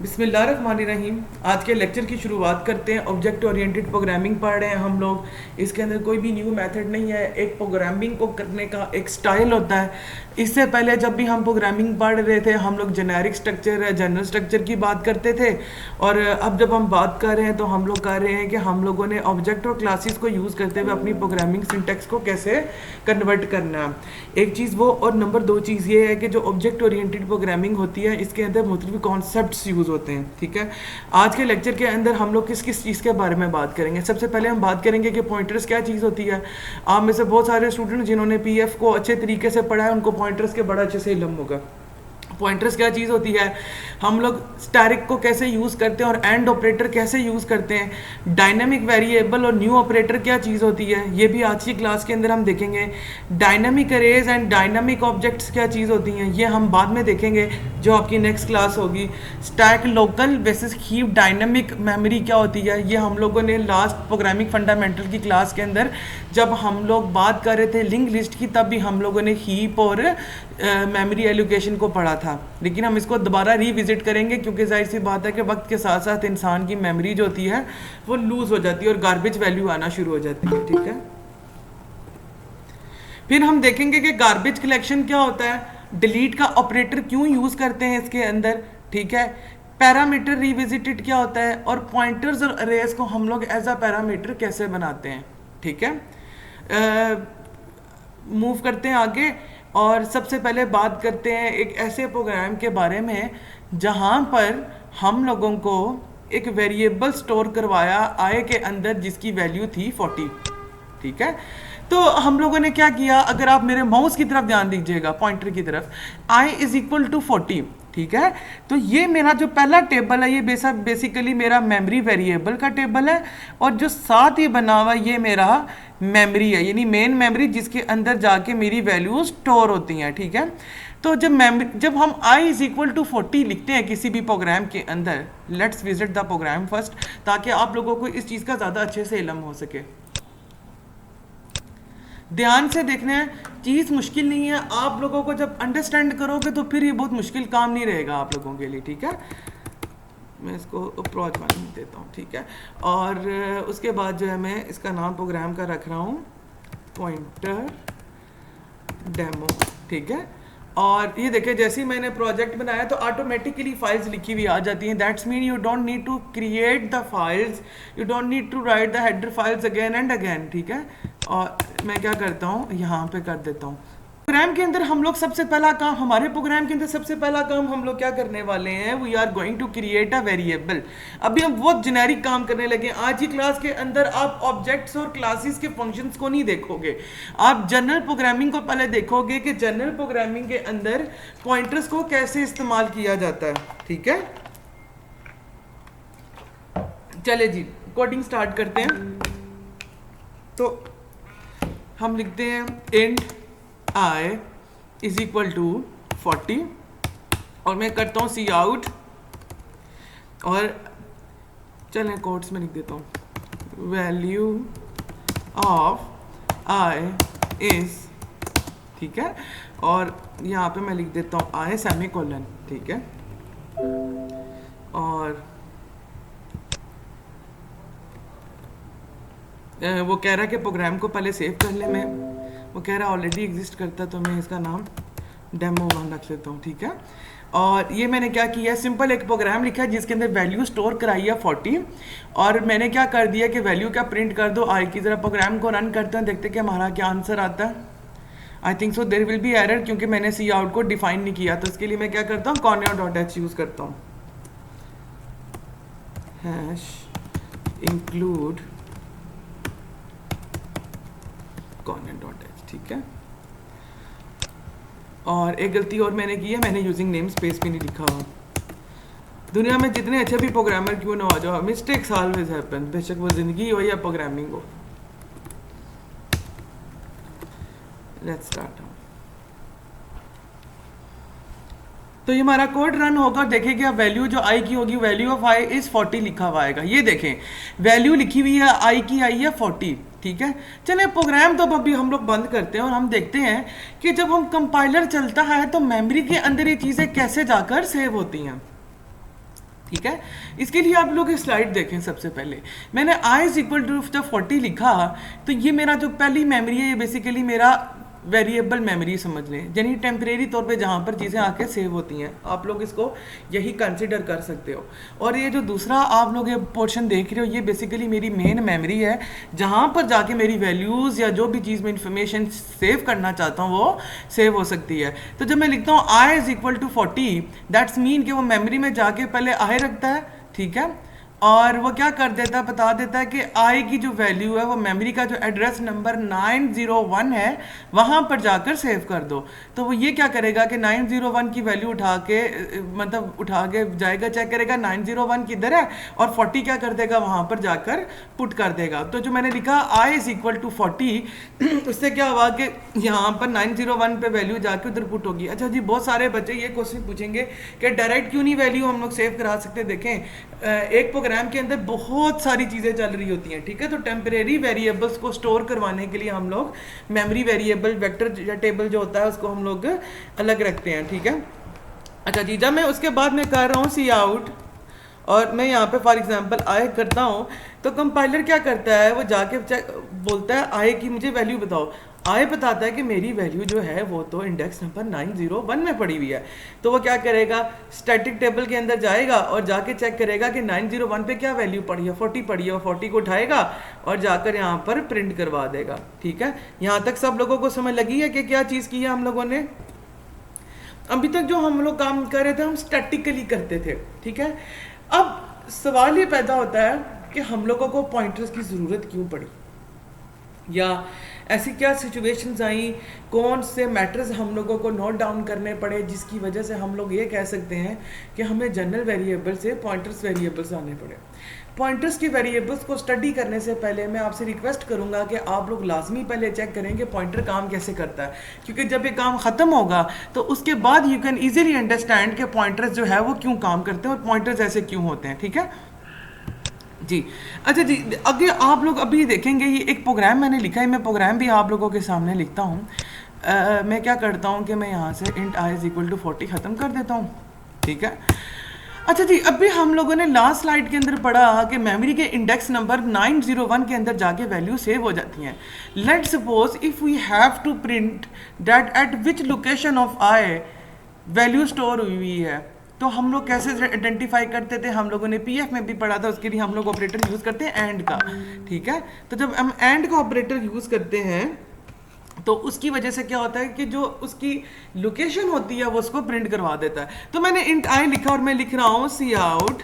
बिस्मिल्लाहिर्रहमानिर्रहीम। आज के लेक्चर की शुरुआत करते हैं। ऑब्जेक्ट ओरिएंटेड प्रोग्रामिंग पढ़ रहे हैं हम लोग। इसके अंदर कोई भी न्यू मेथड नहीं है, एक प्रोग्रामिंग को करने का एक स्टाइल होता है। इससे पहले जब भी हम प्रोग्रामिंग पढ़ रहे थे हम लोग जेनेरिक स्ट्रक्चर है, जनरल स्ट्रक्चर की बात करते थे, और अब जब हम बात कर रहे हैं तो हम लोग कर रहे हैं कि हम लोगों ने ऑब्जेक्ट और क्लासेस को यूज़ करते हुए अपनी प्रोग्रामिंग सिंटेक्स को कैसे कन्वर्ट करना है। एक चीज़ वो, और नंबर दो चीज़ ये है कि जो ऑब्जेक्ट ओरिएंटेड प्रोग्रामिंग होती है इसके अंदर मुख्तलिफ कॉन्सेप्ट्स यूज़ होते हैं। ठीक है, आज के लेक्चर के अंदर हम लोग किस किस चीज़ के बारे में बात करेंगे। सबसे पहले हम बात करेंगे कि पॉइंटर्स क्या चीज़ होती है। आप में से बहुत सारे स्टूडेंट जिन्होंने पीएफ को अच्छे तरीके से पढ़ा है उनको पॉइंटर्स के बड़ा अच्छे से इल्म होगा। पॉइंटर्स क्या चीज़ होती है, हम लोग स्टैटिक को कैसे यूज़ करते हैं और एंड ऑपरेटर कैसे यूज़ करते हैं। डायनामिक वेरिएबल और न्यू ऑपरेटर क्या चीज़ होती है ये भी आज की क्लास के अंदर हम देखेंगे। Dynamic arrays and dynamic objects क्या चीज़ होती हैं ये हम बाद में देखेंगे जो आपकी नेक्स्ट क्लास होगी। Stack local basis heap dynamic memory क्या होती है ये हम लोगों ने लास्ट प्रोग्रामिंग फंडामेंटल की क्लास के अंदर जब हम लोग बात कर रहे थे लिंक लिस्ट की तब भी हम लोगों ने हीप और मेमोरी एलोकेशन को पढ़ा था। लेकिन हम इसको दोबारा रिविजिट करेंगे क्योंकि जाहिर सी बात है कि वक्त के साथ साथ इंसान की मेमोरी जो होती है वो लूज हो जाती है और गार्बेज वैल्यू आना शुरू हो जाती है। ठीक है, फिर हम देखेंगे कि गार्बेज कलेक्शन क्या होता है, डिलीट का ऑपरेटर क्यों यूज करते हैं इसके अंदर। ठीक है, पैरामीटर रिविजिटेड क्या होता है, और पॉइंटर्स और अरेज को हम लोग एज अ पैरामीटर कैसे बनाते हैं। ठीक है, मूव करते हैं आगे और सबसे पहले बात करते हैं एक ऐसे प्रोग्राम के बारे में जहां पर हम लोगों को एक वेरिएबल स्टोर करवाया आई के अंदर जिसकी वैल्यू थी 40। ठीक है, तो हम लोगों ने क्या किया, अगर आप मेरे माउस की तरफ ध्यान दीजिएगा, पॉइंटर की तरफ, i इज इक्वल टू 40। ठीक है, तो ये मेरा जो पहला टेबल है ये बेसिकली मेरा मेमोरी वेरिएबल का टेबल है, और जो साथ ही बना हुआ ये मेरा मेमोरी है, यानी मेन मेमोरी जिसके अंदर जाके मेरी वैल्यूज स्टोर होती हैं। ठीक है, तो जब हम i इज इक्वल टू 40 लिखते हैं किसी भी प्रोग्राम के अंदर, let's visit the program first ताकि आप लोगों को इस चीज़ का ज़्यादा अच्छे से इल्म हो सके। ध्यान से देखना है, चीज़ मुश्किल नहीं है, आप लोगों को जब अंडरस्टैंड करोगे तो फिर ये बहुत मुश्किल काम नहीं रहेगा आप लोगों के लिए। ठीक है, मैं इसको अप्रोच वाली देता हूँ। ठीक है, और उसके बाद जो है मैं इसका नाम प्रोग्राम का रख रहा हूँ पॉइंटर डेमो। ठीक है, और ये देखिए जैसे ही मैंने प्रोजेक्ट बनाया तो ऑटोमेटिकली फाइल्स लिखी हुई आ जाती हैं। That's mean you don't need to create the files, you don't need to write the header files again and again. ठीक है, और मैं क्या करता हूँ यहाँ पे कर देता हूँ। प्रोग्राम के अंदर हम लोग सबसे पहला काम, हमारे प्रोग्राम के अंदर सबसे पहला काम हम लोग क्या करने वाले हैं, we are going to create a variable. अभी हम बहुत जेनेरिक काम करने लगे। आज की क्लास के अंदर आप ऑब्जेक्ट्स और क्लासेस के फंक्शंस को नहीं देखोगे, आप जनरल प्रोग्रामिंग को पहले देखोगे कि जनरल प्रोग्रामिंग के अंदर पॉइंटर्स को कैसे इस्तेमाल किया जाता है। ठीक है, चले जी कोडिंग स्टार्ट करते हैं। तो हम लिखते हैं int i is equal to 40 और मैं करता हूँ सी आउट, और चलें कोट्स में लिख देता हूँ वैल्यू ऑफ i इज, ठीक है, और यहाँ पे मैं लिख देता हूँ i सेमीकोलन। ठीक है, और वो कह रहा है कि प्रोग्राम को पहले सेव कर ले, मैं वो कह रहा है ऑलरेडी एग्जिस्ट करता है तो मैं इसका नाम डेमो 1 रख लेता हूँ। ठीक है, और ये मैंने क्या किया, सिंपल एक प्रोग्राम लिखा है जिसके अंदर वैल्यू स्टोर कराई है 40, और मैंने क्या कर दिया कि वैल्यू क्या प्रिंट कर दो आई की। ज़रा प्रोग्राम को रन करते हैं, देखते हैं कि हमारा क्या आंसर आता है। I think so there will be error क्योंकि मैंने सी आउट को डिफाइन नहीं किया, तो इसके लिए मैं क्या करता हूँ conio.h यूज़ करता हूँ, हैश इंक्लूड conio.h। ठीक है, और एक गलती और मैंने की है, मैंने यूजिंग नेम स्पेस भी नहीं लिखा हुआ। दुनिया में जितने अच्छे भी प्रोग्रामर क्यों ना हो जाओ, मिस्टेक्स ऑलवेज हैपन, बेशक वो जिंदगी हो या प्रोग्रामिंग हो। Let's start. तो ये हमारा कोड रन होगा, देखेंगे अब वैल्यू जो आई की होगी, वैल्यू ऑफ आई इज 40 लिखा हुआ आएगा। ये देखें वैल्यू लिखी हुई है आई की, आई है 40। ठीक है, चलिए प्रोग्राम तो अभी हम लोग बंद करते हैं और हम देखते हैं कि जब हम कंपाइलर चलता है तो मेमोरी के अंदर ये चीज़ें कैसे जाकर सेव होती हैं। ठीक है। इसके लिए आप लोग ये स्लाइड देखें। सबसे पहले मैंने आई इज इक्वल टू जब 40 लिखा तो ये मेरा जो पहली मेमोरी है ये बेसिकली मेरा वेरिएबल मेमोरी समझ लें, यानी टेम्परेरी तौर पे जहाँ पर चीज़ें आके सेव होती हैं। आप लोग इसको यही कंसिडर कर सकते हो। और ये जो दूसरा आप लोग ये पोर्शन देख रहे हो ये बेसिकली मेरी मेन मेमोरी है, जहाँ पर जाके मेरी वैल्यूज़ या जो भी चीज़ मैं इन्फॉर्मेशन सेव करना चाहता हूँ वो सेव हो सकती है। तो जब मैं लिखता हूँ i is equal to 40 that's mean कि वो मेमोरी में जाके पहले आई रखता है, ठीक है, और वो क्या कर देता है, बता देता है कि आई की जो वैल्यू है वो मेमोरी का जो एड्रेस नंबर 901 है वहाँ पर जाकर सेव कर दो। तो वो ये क्या करेगा कि 901 की वैल्यू उठा के मतलब उठा के जाएगा, चेक करेगा 901 किधर है और 40 क्या कर देगा वहाँ पर जाकर पुट कर देगा। तो जो मैंने लिखा आई इज इक्वल टू 40 उससे क्या हुआ कि यहाँ पर 901 पे वैल्यू जाके उधर पुट होगी। अच्छा जी, बहुत सारे बच्चे ये क्वेश्चन पूछेंगे कि डायरेक्ट क्यों नहीं वैल्यू हम लोग सेव करा सकते। देखें एक प्रोग्राम के अंदर बहुत सारी चीज़ें चल रही होती हैं, ठीक है। तो टेम्परेरी वेरिएबल्स को स्टोर करवाने के लिए हम लोग मेमोरी वेरिएबल वेक्टर या टेबल जो होता है उसको हम लोग अलग रखते हैं, ठीक है। अच्छा जी, जब मैं उसके बाद मैं कर रहा हूँ सी आउट और मैं यहाँ पे फॉर एग्जांपल आई करता हूँ तो कंपाइलर क्या करता है, वो जाके बोलता है आई की मुझे वैल्यू बताओ। आई बताता है कि मेरी वैल्यू जो है वो तो इंडेक्स नंबर 901 में पड़ी हुई है। तो वो क्या करेगा, स्टैटिक टेबल के अंदर जाएगा और जाके चेक करेगा कि 901 पे क्या वैल्यू पड़ी है, 40 पड़ी है, वो 40 को उठाएगा और जाकर यहाँ पर प्रिंट करवा देगा, ठीक है। यहाँ तक सब लोगों को समझ लगी है कि क्या चीज़ की है हम लोगों ने। अभी तक जो हम लोग काम कर रहे थे हम स्टैटिकली करते थे, ठीक है। अब सवाल ये पैदा होता है कि हम लोगों को पॉइंटर्स की ज़रूरत क्यों पड़ी, या ऐसी क्या सिचुएशंस आई, कौन से मैटर्स हम लोगों को नोट डाउन करने पड़े जिसकी वजह से हम लोग ये कह सकते हैं कि हमें जनरल वेरिएबल से पॉइंटर्स वेरिएबल्स आने पड़े। पॉइंटर्स की वेरिएबल्स को स्टडी करने से पहले मैं आपसे रिक्वेस्ट करूंगा कि आप लोग लाजमी पहले चेक करें कि पॉइंटर काम कैसे करता है, क्योंकि जब ये काम ख़त्म होगा तो उसके बाद यू कैन ईजिली अंडरस्टैंड कि पॉइंटर्स जो है वो क्यों काम करते हैं और पॉइंटर्स ऐसे क्यों होते हैं, ठीक है जी। अच्छा जी, अगर आप लोग अभी देखेंगे ये एक प्रोग्राम मैंने लिखा है, मैं प्रोग्राम भी आप लोगों के सामने लिखता हूँ। मैं क्या करता हूँ कि मैं यहाँ से int I is equal to 40 ख़त्म कर देता हूँ, ठीक है। अच्छा जी, अभी हम लोगों ने लास्ट स्लाइड के अंदर पढ़ा कि मेमोरी के इंडेक्स नंबर 901 के अंदर जाके वैल्यू सेव हो जाती हैं। Let suppose if we have to print that at which location of I value store हुई है, तो हम लोग कैसे आइडेंटिफाई करते थे, हम लोगों ने पीएफ में भी पढ़ा था। उसके लिए हम लोग ऑपरेटर यूज़ करते हैं एंड का, ठीक है। तो जब हम एंड का ऑपरेटर यूज़ करते हैं तो उसकी वजह से क्या होता है कि जो उसकी लोकेशन होती है वो उसको प्रिंट करवा देता है। तो मैंने इंट आई लिखा और मैं लिख रहा हूँ cout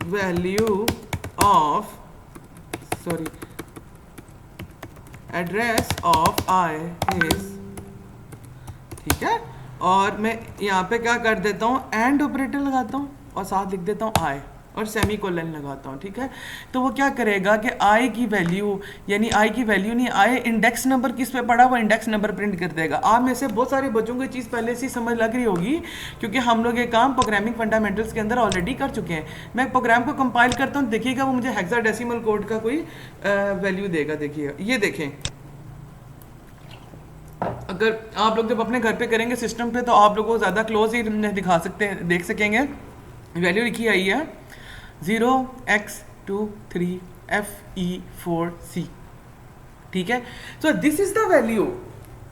value of sorry address of i is, ठीक है। और मैं यहाँ पे क्या कर देता हूँ, एंड ऑपरेटर लगाता हूँ और साथ लिख देता हूँ आई और सेमी कोलन लगाता हूँ, ठीक है। तो वो क्या करेगा कि आई की वैल्यू, यानी आई की वैल्यू नहीं, आई इंडेक्स नंबर किस पे पड़ा वो इंडेक्स नंबर प्रिंट कर देगा। आप में से बहुत सारे बच्चों को चीज़ पहले से समझ लग रही होगी, क्योंकि हम लोग ये काम प्रोग्रामिंग फंडामेंटल्स के अंदर ऑलरेडी कर चुके हैं। मैं प्रोग्राम को कंपाइल करता हूँ, देखिएगा वो मुझे हेक्साडेसिमल कोड का कोई वैल्यू देगा। देखिए ये देखें, अगर आप लोग जब अपने घर पे करेंगे सिस्टम पे तो आप लोगों को ज़्यादा क्लोज ही दिखा सकते हैं, देख सकेंगे। वैल्यू लिखी आई है 0x23FE4C, ठीक है। So this is the value.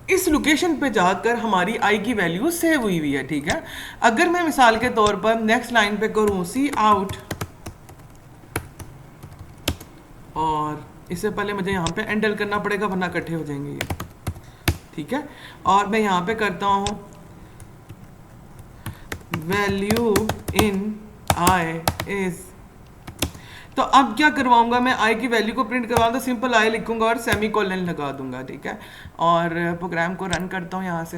इस लोकेशन पे जाकर हमारी आई की वैल्यू सेव हुई है, ठीक है। अगर मैं मिसाल के तौर पर नेक्स्ट लाइन पे करूँ सी आउट, और इससे पहले मुझे यहाँ पे एंडल करना पड़ेगा वरना इकट्ठे हो जाएंगे ये, ठीक है। और मैं यहाँ पे करता हूँ वैल्यू इन आई इज, तो अब क्या करवाऊंगा मैं, आई की वैल्यू को प्रिंट करवा दूँ, सिंपल आई लिखूंगा और सेमी कोलन लगा दूंगा, ठीक है। और प्रोग्राम को रन करता हूँ यहाँ से।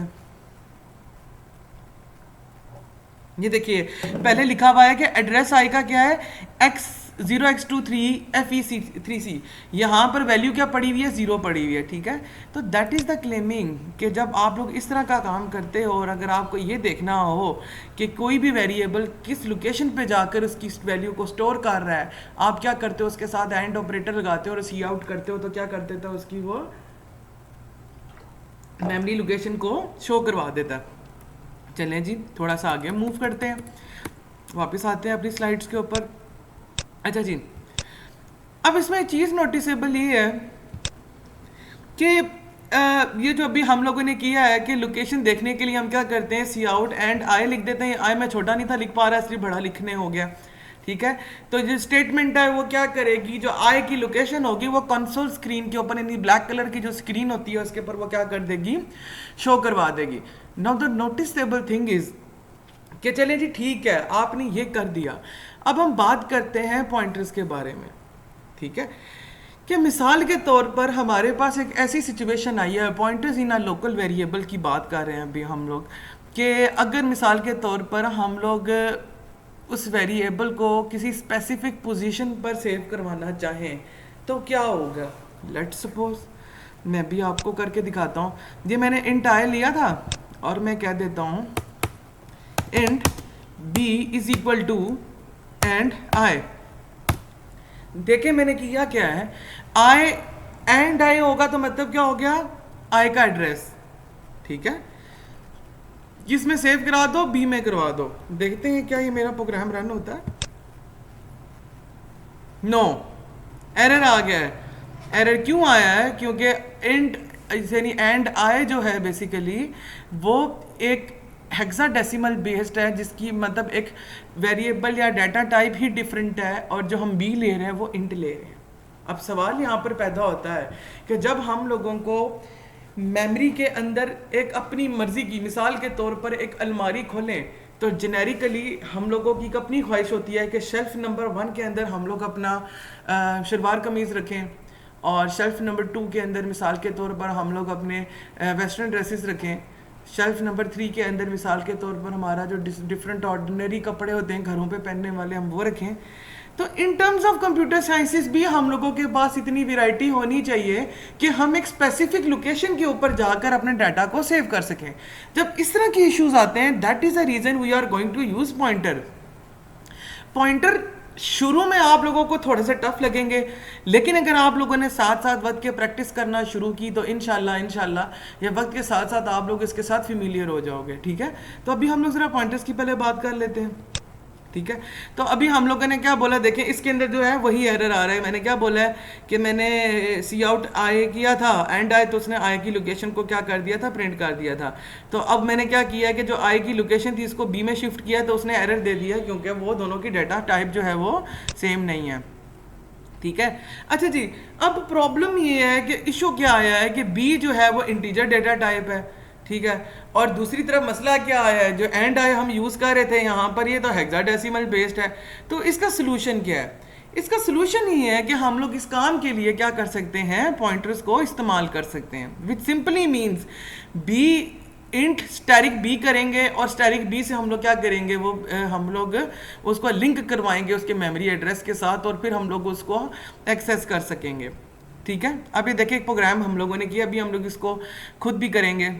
ये देखिए पहले लिखा हुआ है कि एड्रेस आई का क्या है, X0x23FE3C, यहाँ पर वैल्यू क्या पड़ी हुई है, 0 पड़ी हुई है, ठीक है। तो दैट इज़ द क्लेमिंग कि जब आप लोग इस तरह का काम करते हो और अगर आपको ये देखना हो कि कोई भी वेरिएबल किस लोकेशन पे जाकर उसकी वैल्यू को स्टोर कर रहा है, आप क्या करते हो, उसके साथ एंड ऑपरेटर लगाते हो और सी आउट करते हो, तो क्या कर देता है, उसकी वो मेमोरी लोकेशन को शो करवा देता है, चलें जी, थोड़ा सा आगे मूव करते हैं, वापस आते हैं अपनी स्लाइड्स के ऊपर। अच्छा जी, अब इसमें एक चीज़ नोटिसेबल ये है कि ये जो अभी हम लोगों ने किया है कि लोकेशन देखने के लिए हम क्या करते हैं, सी आउट एंड आई लिख देते हैं। आई मैं छोटा नहीं था लिख पा रहा, इसलिए बड़ा लिखने हो गया, ठीक है। तो जो स्टेटमेंट है वो क्या करेगी, जो आई की लोकेशन होगी वो कंसोल स्क्रीन के ऊपर, यानी ब्लैक कलर की जो स्क्रीन होती है उसके ऊपर वो क्या कर देगी, शो करवा देगी। Now the noticeable thing is कि चले जी ठीक है, आपने ये कर दिया। अब हम बात करते हैं पॉइंटर्स के बारे में, ठीक है। कि मिसाल के तौर पर हमारे पास एक ऐसी सिचुएशन आई है, pointers in a local variable की बात कर रहे हैं अभी हम लोग, कि अगर मिसाल के तौर पर हम लोग उस वेरिएबल को किसी स्पेसिफिक पोजीशन पर सेव करवाना चाहें तो क्या होगा। लेट्स सपोज मैं भी आपको करके दिखाता हूँ। ये मैंने इंट आई लिया था और मैं कह देता हूँ int B is equal to and I. देखे मैंने किया क्या है, आई एंड आई होगा तो मतलब क्या हो गया, आई का एड्रेस, ठीक है। इसमें सेव करा दो, बी में करवा दो, देखते हैं क्या ये मेरा प्रोग्राम रन होता है। नो, एरर आ गया है। एरर क्यों आया है, क्योंकि इंट यानी एंड आई जो है बेसिकली वो एक हेक्साडेसिमल बेस्ड है, जिसकी मतलब एक वेरिएबल या डाटा टाइप ही डिफरेंट है, और जो हम बी ले रहे हैं वो इंट ले रहे हैं। अब सवाल यहाँ पर पैदा होता है कि जब हम लोगों को मेमोरी के अंदर एक अपनी मर्जी की, मिसाल के तौर पर एक अलमारी खोलें तो जेनेरिकली हम लोगों की अपनी ख्वाहिश होती है कि शेल्फ नंबर 1 के अंदर हम लोग अपना शलवार कमीज़ रखें, और शेल्फ नंबर 2 के अंदर मिसाल के तौर पर हम लोग अपने वेस्टर्न ड्रेसेस रखें, शेल्फ नंबर 3 के अंदर मिसाल के तौर पर हमारा जो डिफरेंट ऑर्डिनरी कपड़े होते हैं घरों पे पहनने वाले हम वो रखें। तो in terms of computer sciences भी हम लोगों के पास इतनी वैरायटी होनी चाहिए कि हम एक स्पेसिफिक लोकेशन के ऊपर जाकर अपने डाटा को सेव कर सकें। जब इस तरह के इश्यूज आते हैं, that is the reason we are going to use pointer. Pointer शुरू में आप लोगों को थोड़े से टफ लगेंगे, लेकिन अगर आप लोगों ने साथ साथ वक्त के प्रैक्टिस करना शुरू की तो इंशाल्लाह ये वक्त के साथ साथ आप लोग इसके साथ फेमिलियर हो जाओगे, ठीक है। तो अभी हम लोग जरा पॉइंटर्स की पहले बात कर लेते हैं, ठीक है। तो अभी हम लोगों ने क्या बोला, देखें इसके अंदर जो है वही एरर आ रहा है। मैंने क्या बोला है कि मैंने सी आउट आई किया था, एंड आई तो उसने आई की लोकेशन को क्या कर दिया था, प्रिंट कर दिया था। तो अब मैंने क्या किया है कि जो आई की लोकेशन थी इसको बी में शिफ्ट किया, तो उसने एरर दे दिया क्योंकि वो दोनों की डाटा टाइप जो है वो सेम नहीं है, ठीक है। अच्छा जी, अब प्रॉब्लम ये है कि इशू क्या आया है कि बी जो है वो इंटीजर डाटा टाइप है, ठीक है। और दूसरी तरफ मसला क्या आया है, जो एंड आई हम यूज़ कर रहे थे यहाँ पर ये तो हेक्साडेसिमल बेस्ड है। तो इसका सोल्यूशन क्या है, इसका सोल्यूशन ये है कि हम लोग इस काम के लिए क्या कर सकते हैं, पॉइंटर्स को इस्तेमाल कर सकते हैं, which simply means B int asterisk B करेंगे, और स्टैरिक बी से हम लोग क्या करेंगे, वो हम लोग उसको लिंक करवाएंगे उसके मेमोरी एड्रेस के साथ, और फिर हम लोग उसको एक्सेस कर सकेंगे, ठीक है। अभी देखिए एक प्रोग्राम हम लोगों ने किया, अभी हम लोग इसको खुद भी करेंगे।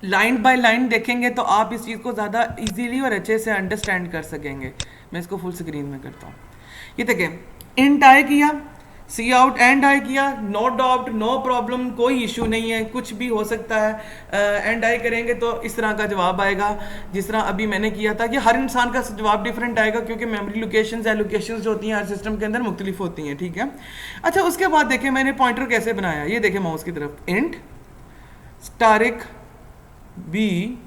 लाइन बाय लाइन देखेंगे तो आप इस चीज़ को ज़्यादा इजीली और अच्छे से अंडरस्टैंड कर सकेंगे। मैं इसको फुल स्क्रीन में करता हूँ। ये देखें, इंट आई किया, सी आउट एंड आई किया, नो डाउट नो प्रॉब्लम, कोई इशू नहीं है, कुछ भी हो सकता है। एंड आई करेंगे तो इस तरह का जवाब आएगा जिस तरह अभी मैंने किया था, कि हर इंसान का जवाब डिफरेंट आएगा क्योंकि मेमोरी लोकेशंस या लोकेशंस जो होती हैं हर सिस्टम के अंदर मुख्तलिफ होती हैं, ठीक है। अच्छा, उसके बाद देखें मैंने पॉइंटर कैसे बनाया, ये देखें माउस की तरफ, इंट स्टारिक बी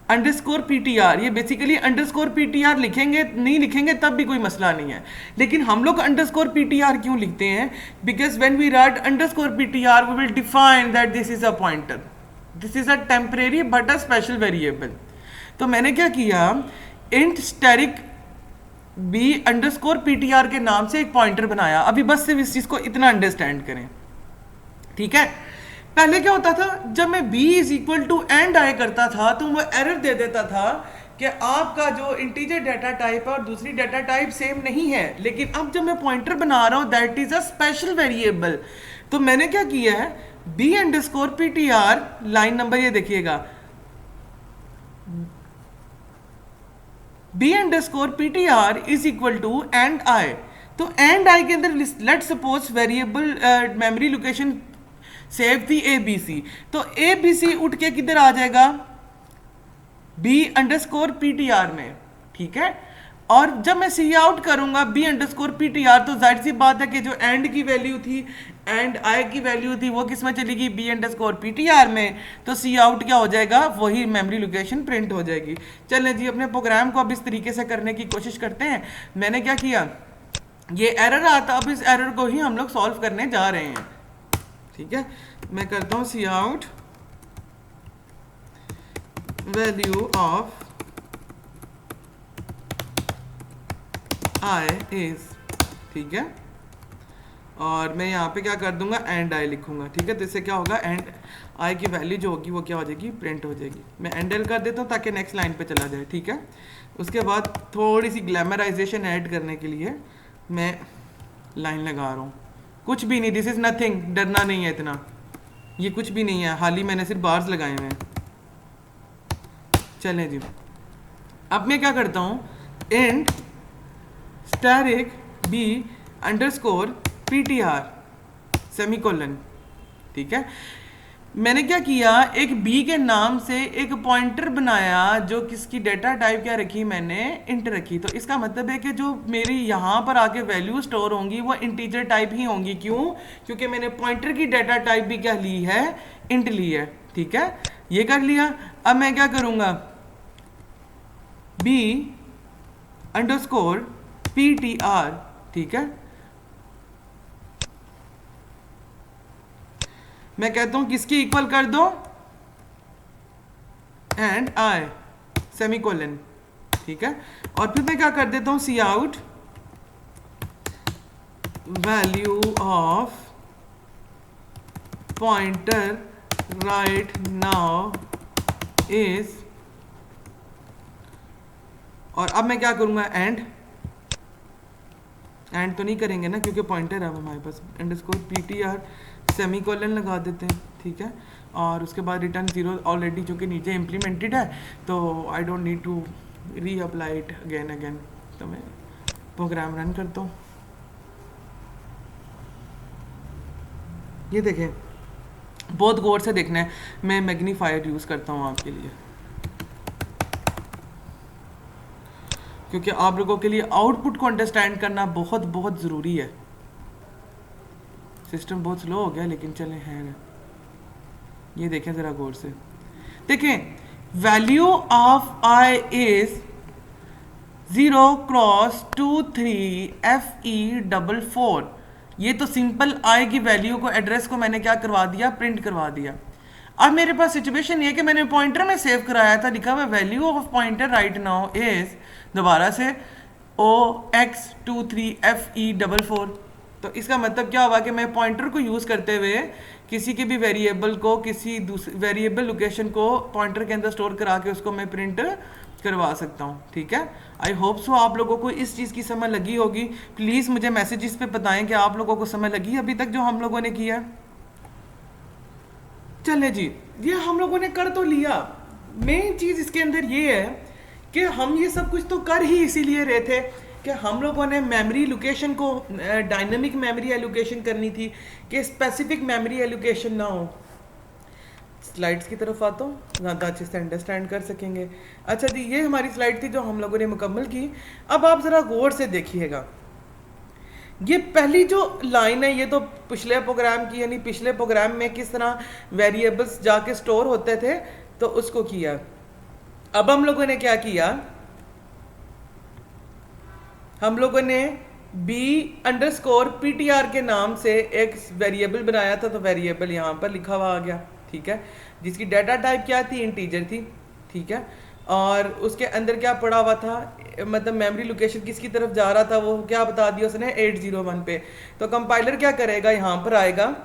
अंडरस्कोर पीटीआर। ये बेसिकली अंडरस्कोर पीटीआर लिखेंगे, नहीं लिखेंगे तब भी कोई मसला नहीं है, लेकिन हम लोग अंडरस्कोर पीटीआर क्यों लिखते हैं, because when we write underscore PTR we will define that this is a pointer, this is a temporary but a special variable. तो मैंने क्या किया, int asterisk B underscore PTR के नाम से एक पॉइंटर बनाया। अभी बस सिर्फ इस चीज को इतना अंडरस्टैंड करें, ठीक है। पहले क्या होता था, जब मैं b is equal to and I करता था तो वो एरर दे देता था कि आपका जो इंटीजर डाटा टाइप है और दूसरी डाटा टाइप सेम नहीं है। लेकिन अब जब मैं पॉइंटर बना रहा हूं that is a special variable, तो मैंने क्या किया है, b underscore ptr, line number ये देखिएगा, b underscore ptr is equal to and I. तो एंड आई के अंदर let suppose variable memory location save थी ABC, तो ABC उठ के किधर आ जाएगा, b_ptr में, ठीक है। और जब मैं सी आउट करूंगा b_ptr, तो जाहिर सी बात है कि जो एंड की वैल्यू थी, एंड आई की वैल्यू थी, वो किस में चलेगी, b_ptr में। तो सी आउट क्या हो जाएगा, वही मेमोरी लोकेशन प्रिंट हो जाएगी। चलें जी, अपने प्रोग्राम को अब इस तरीके से करने की कोशिश करते हैं। मैंने क्या किया, ये एरर आता, अब इस एरर को ही हम लोग सॉल्व करने जा रहे हैं, ठीक है। मैं करता हूँ cout value of i is, ठीक है। और मैं यहाँ पे क्या कर दूंगा, एंड आई लिखूंगा, ठीक है। तो इससे क्या होगा, एंड आई की वैल्यू जो होगी वो क्या हो जाएगी, प्रिंट हो जाएगी। मैं एंड एल कर देता हूँ ताकि नेक्स्ट लाइन पे चला जाए, ठीक है। उसके बाद थोड़ी सी ग्लैमराइजेशन ऐड करने के लिए मैं लाइन लगा रहा हूँ, कुछ भी नहीं, दिस इज नथिंग, डरना नहीं है इतना, ये कुछ भी नहीं है, हाल ही मैंने सिर्फ बार्स लगाए हुए हैं। चलें जी, अब मैं क्या करता हूँ, एंड स्टैरिक b_ptr सेमीकोलन, ठीक है। मैंने क्या किया, एक b के नाम से एक पॉइंटर बनाया, जो किसकी डेटा टाइप क्या रखी, मैंने इंट रखी। तो इसका मतलब है कि जो मेरी यहाँ पर आके वैल्यू स्टोर होंगी वो इंटीजर टाइप ही होंगी। क्यों, क्योंकि मैंने पॉइंटर की डेटा टाइप भी क्या ली है, इंट ली है, ठीक है। ये कर लिया। अब मैं क्या करूँगा, b_ptr, ठीक है। मैं कहता हूं किसकी इक्वल कर दो, एंड आई सेमीकोलन, ठीक है। और फिर मैं क्या कर देता हूं, cout value of pointer right now is, और अब मैं क्या करूंगा, एंड तो नहीं करेंगे ना क्योंकि पॉइंटर है हमारे पास, _ptr सेमीकोलन लगा देते हैं, ठीक है। और उसके बाद रिटर्न 0 ऑलरेडी जो कि नीचे इम्प्लीमेंटेड है, तो I don't need to reapply it again. तो मैं प्रोग्राम रन करता हूँ। ये देखें, बहुत गौर से देखना है, मैं मैग्नीफायर यूज़ करता हूँ आपके लिए, क्योंकि आप लोगों के लिए आउटपुट को अंडरस्टैंड करना बहुत बहुत ज़रूरी है। सिस्टम बहुत स्लो हो गया, लेकिन चलें है। ये देखें ज़रा गौर से, देखें value of i is 0x23FE44। ये तो सिंपल आई की वैल्यू को, एड्रेस को मैंने क्या करवा दिया, प्रिंट करवा दिया। अब मेरे पास सिचुएशन ये कि मैंने पॉइंटर में सेव कराया था, लिखा हुआ value of pointer right now is, दोबारा से OX23FE44। तो इसका मतलब क्या हुआ कि मैं पॉइंटर को यूज़ करते हुए किसी के भी वेरिएबल को, किसी दूसरी वेरिएबल लोकेशन को पॉइंटर के अंदर स्टोर करा के उसको मैं प्रिंट करवा सकता हूँ, ठीक है। आई होप सो आप लोगों को इस चीज़ की समझ लगी होगी। प्लीज़ मुझे मैसेजेस पे बताएं कि आप लोगों को समझ लगी अभी तक जो हम लोगों ने किया। चले जी, ये हम लोगों ने कर तो लिया। मेन चीज़ इसके अंदर ये है कि हम ये सब कुछ तो कर ही इसीलिए रहे थे कि हम लोगों ने मेमोरी लोकेशन को डायनेमिक मेमोरी एलोकेशन करनी थी, कि स्पेसिफिक मेमोरी एलोकेशन ना हो। स्लाइड्स की तरफ आता हूँ, ज़्यादा अच्छे से अंडरस्टैंड कर सकेंगे। अच्छा जी, ये हमारी स्लाइड थी जो हम लोगों ने मुकम्मल की। अब आप ज़रा गौर से देखिएगा, ये पहली जो लाइन है ये तो पिछले प्रोग्राम की, यानी पिछले प्रोग्राम में किस तरह वेरिएबल्स जाके स्टोर होते थे तो उसको किया। अब हम लोगों ने क्या किया, हम लोगों ने b_ptr के नाम से एक वेरिएबल बनाया था, तो वेरिएबल यहाँ पर लिखा हुआ आ गया, ठीक है, जिसकी डाटा टाइप क्या थी, इंटीजर थी, ठीक है। और उसके अंदर क्या पड़ा हुआ था, मतलब मेमोरी लोकेशन किसकी तरफ जा रहा था वो क्या बता दिया उसने, 801 पे। तो कंपाइलर क्या करेगा, यहाँ पर आएगा,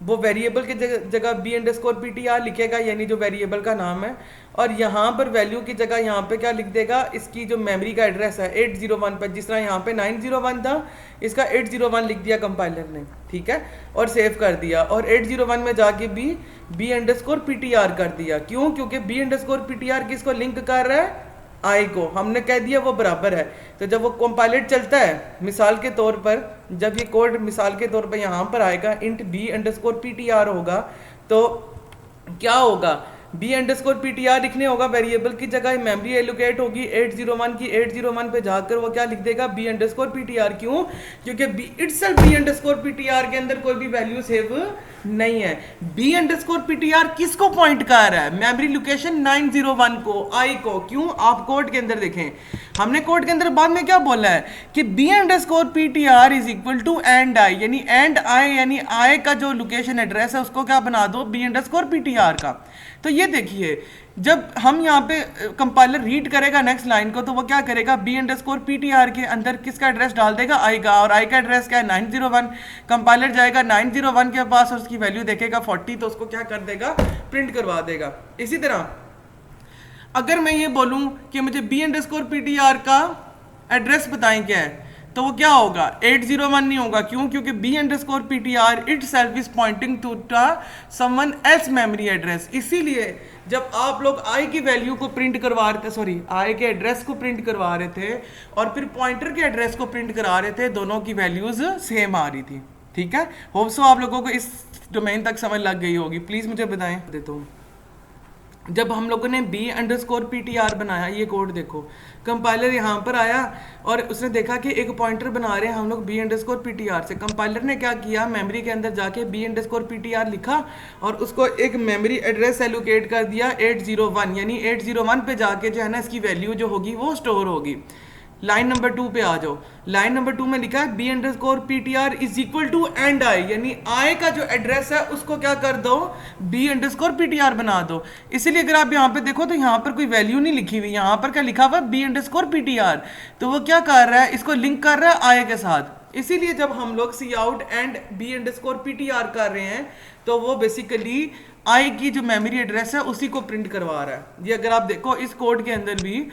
वो वेरिएबल की जगह b_ptr लिखेगा, यानी जो वेरिएबल का नाम है, और यहाँ पर वैल्यू की जगह यहाँ पे क्या लिख देगा, इसकी जो मेमोरी का एड्रेस है 801 पर, जिस तरह यहाँ पे 901 था, इसका 801 लिख दिया कंपाइलर ने, ठीक है, और सेव कर दिया। और 801 में जाके b_ptr कर दिया। क्यों, क्योंकि b_ptr किसको लिंक कर रहा है, आई को, हमने कह दिया वो बराबर है। तो जब वो कंपाइलर चलता है, मिसाल के तौर पर जब ये कोड मिसाल के तौर पर यहाँ पर आएगा, int b_ptr होगा, तो क्या होगा, b_ptr की जगह 801 लिख देगा, और 801 में जाके b_ptr कर दिया। क्यों, क्योंकि b_ptr किसको लिंक कर रहा है, आई को, हमने कह दिया वो बराबर है। तो जब वो कंपाइलर चलता है, मिसाल के तौर पर जब ये कोड मिसाल के तौर पर यहाँ पर आएगा, int b_ptr होगा, तो बी अंडरस्कोर PTR लिखने होगा, वेरिएबल की जगह मेमोरी एलोकेट होगी 801 की, 801 पे जाकर वो क्या लिख देगा, बी अंडरस्कोर PTR। क्यों? क्योंकि B itself B underscore PTR के अंदर कोई भी वैल्यू सेव नहीं है। बी अंडरस्कोर PTR किसको पॉइंट कर रहा है? मेमोरी लोकेशन 901 को, आई को। क्यों? आप कोड के अंदर देखें, हमने कोड के अंदर बाद में क्या बोला है कि B underscore PTR is equal to and I, यानी एंड आई, यानी आई का जो लोकेशन एड्रेस है उसको क्या बना दो, बी अंडरस्कोर PTR का। तो ये देखिए, जब हम यहाँ पे कंपाइलर रीड करेगा नेक्स्ट लाइन को, तो वो क्या करेगा, बी अंडरस्कोर PTR के अंदर किसका एड्रेस डाल देगा, आई का, और आई का एड्रेस क्या है, 901। कंपाइलर जाएगा 901 के पास और उसकी वैल्यू देखेगा 40, तो उसको क्या कर देगा, प्रिंट करवा देगा। इसी तरह अगर मैं ये बोलूँ कि मुझे बी अंडरस्कोर PTR का एड्रेस बताएं क्या है, तो वो क्या होगा, 801 नहीं होगा। क्यों? क्योंकि B underscore PTR itself is pointing to someone else memory address. इसीलिए जब आप लोग आई की वैल्यू को प्रिंट करवा रहे थे, सॉरी आई के एड्रेस को प्रिंट करवा रहे थे और फिर पॉइंटर के एड्रेस को प्रिंट करा रहे थे, दोनों की वैल्यूज सेम आ रही थी। ठीक है, होप सो आप लोगों को इस डोमेन तक समझ लग गई होगी। प्लीज मुझे बताएं, देता हूँ। जब हम लोगों ने बी अंडरस्कोर PTR बनाया, ये कोड देखो, कंपाइलर यहाँ पर आया और उसने देखा कि एक पॉइंटर बना रहे हैं हम लोग बी अंडरस्कोर PTR से। कंपाइलर ने क्या किया, मेमोरी के अंदर जाके बी अंडरस्कोर PTR लिखा और उसको एक मेमोरी एड्रेस एलोकेट कर दिया 801, यानी 801 पे जाके जो है ना इसकी वैल्यू जो होगी वो स्टोर होगी। लाइन नंबर 2 पे आ जाओ। लाइन नंबर 2 में लिखा है B underscore PTR is equal to and I, यानी आई का जो एड्रेस है उसको क्या कर दो, बी अंडरस्कोर PTR बना दो। इसीलिए अगर आप यहाँ पे देखो तो यहाँ पर कोई वैल्यू नहीं लिखी हुई, यहाँ पर क्या लिखा हुआ है, बी अंडरस्कोर PTR। तो वो क्या कर रहा है, इसको लिंक कर रहा है आई के साथ। इसीलिए जब हम लोग cout and b underscore PTR कर रहे हैं तो वो बेसिकली आई की जो मेमोरी एड्रेस है उसी को प्रिंट करवा रहा है। ये अगर आप देखो इस कोड के अंदर भी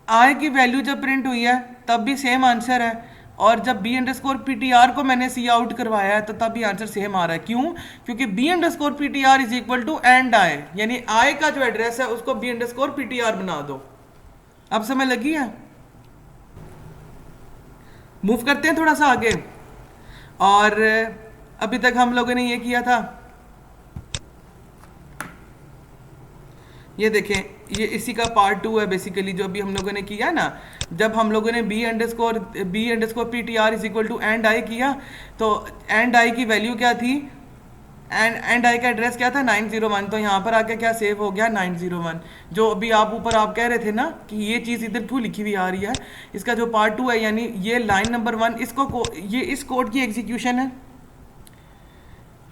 आई की वैल्यू जब प्रिंट हुई है तब भी सेम आंसर है, और जब बी अंडरस्कोर PTR को मैंने सी आउट करवाया है तो तब भी आंसर सेम आ रहा है। क्यों? क्योंकि B underscore PTR is equal to and I, यानी आई का जो एड्रेस है उसको बी अंडरस्कोर PTR बना दो। अब समझ लगी है? मूव करते हैं थोड़ा सा आगे। और अभी तक हम लोगों ने ये किया था, ये देखें, ये इसी का पार्ट 2 है बेसिकली जो अभी हम लोगों ने किया ना। जब हम लोगों ने B underscore PTR is equal to and I किया, तो एंड आई की वैल्यू क्या थी, एंड आई का एड्रेस क्या था, 901। तो यहाँ पर आके क्या सेव हो गया, 901। जो अभी आप ऊपर आप कह रहे थे ना कि ये चीज़ इधर क्यों लिखी हुई आ रही है, इसका जो पार्ट 2 है, यानी ये लाइन नंबर 1, इसको ये इस कोड की एग्जीक्यूशन है,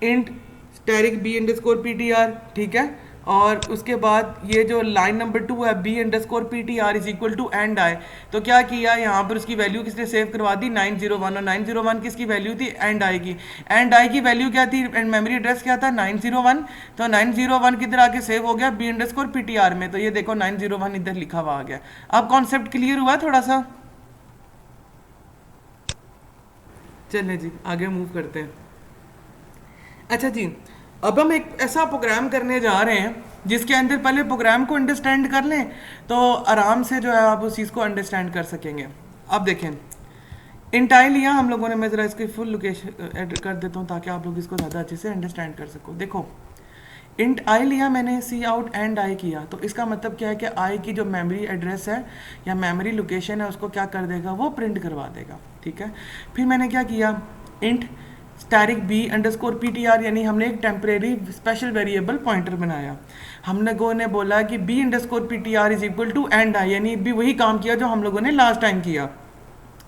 int asterisk B underscore PTR, ठीक है। और उसके बाद ये जो लाइन नंबर 2 है, B underscore PTR is equal to and I, तो क्या किया यहाँ पर उसकी वैल्यू किसने सेव करवा दी, 901। और 901 किसकी वैल्यू थी, एंड आई की। एंड आई की वैल्यू क्या थी, एंड मेमोरी एड्रेस क्या था, 901। तो 901 किधर आके सेव हो गया, बी अंडरस्कोर PTR में। तो ये देखो 901 इधर लिखा हुआ आ गया। अब कॉन्सेप्ट क्लियर हुआ थोड़ा सा? चलिए जी आगे मूव करते हैं। अच्छा जी, अब हम एक ऐसा प्रोग्राम करने जा रहे हैं जिसके अंदर पहले प्रोग्राम को अंडरस्टैंड कर लें तो आराम से जो है आप उस चीज़ को अंडरस्टैंड कर सकेंगे। अब देखें, इंटाइल लिया हम लोगों ने, मैं ज़रा इसकी फुल लोकेशन ऐड कर देता हूँ ताकि आप लोग इसको ज़्यादा अच्छे से अंडरस्टैंड कर सको। देखो, इंट आई लिया मैंने, सी आउट एंड आई किया, तो इसका मतलब क्या है कि आई की जो मेमोरी एड्रेस है या मेमोरी लोकेशन है उसको क्या कर देगा, वो प्रिंट करवा देगा। ठीक है, फिर मैंने क्या किया, int asterisk B underscore PTR, यानी हमने एक टेम्परेरी स्पेशल वेरिएबल पॉइंटर बनाया। हम लोगों ने बोला कि B underscore PTR is equal to and I, यानी भी वही काम किया जो हम लोगों ने लास्ट टाइम किया।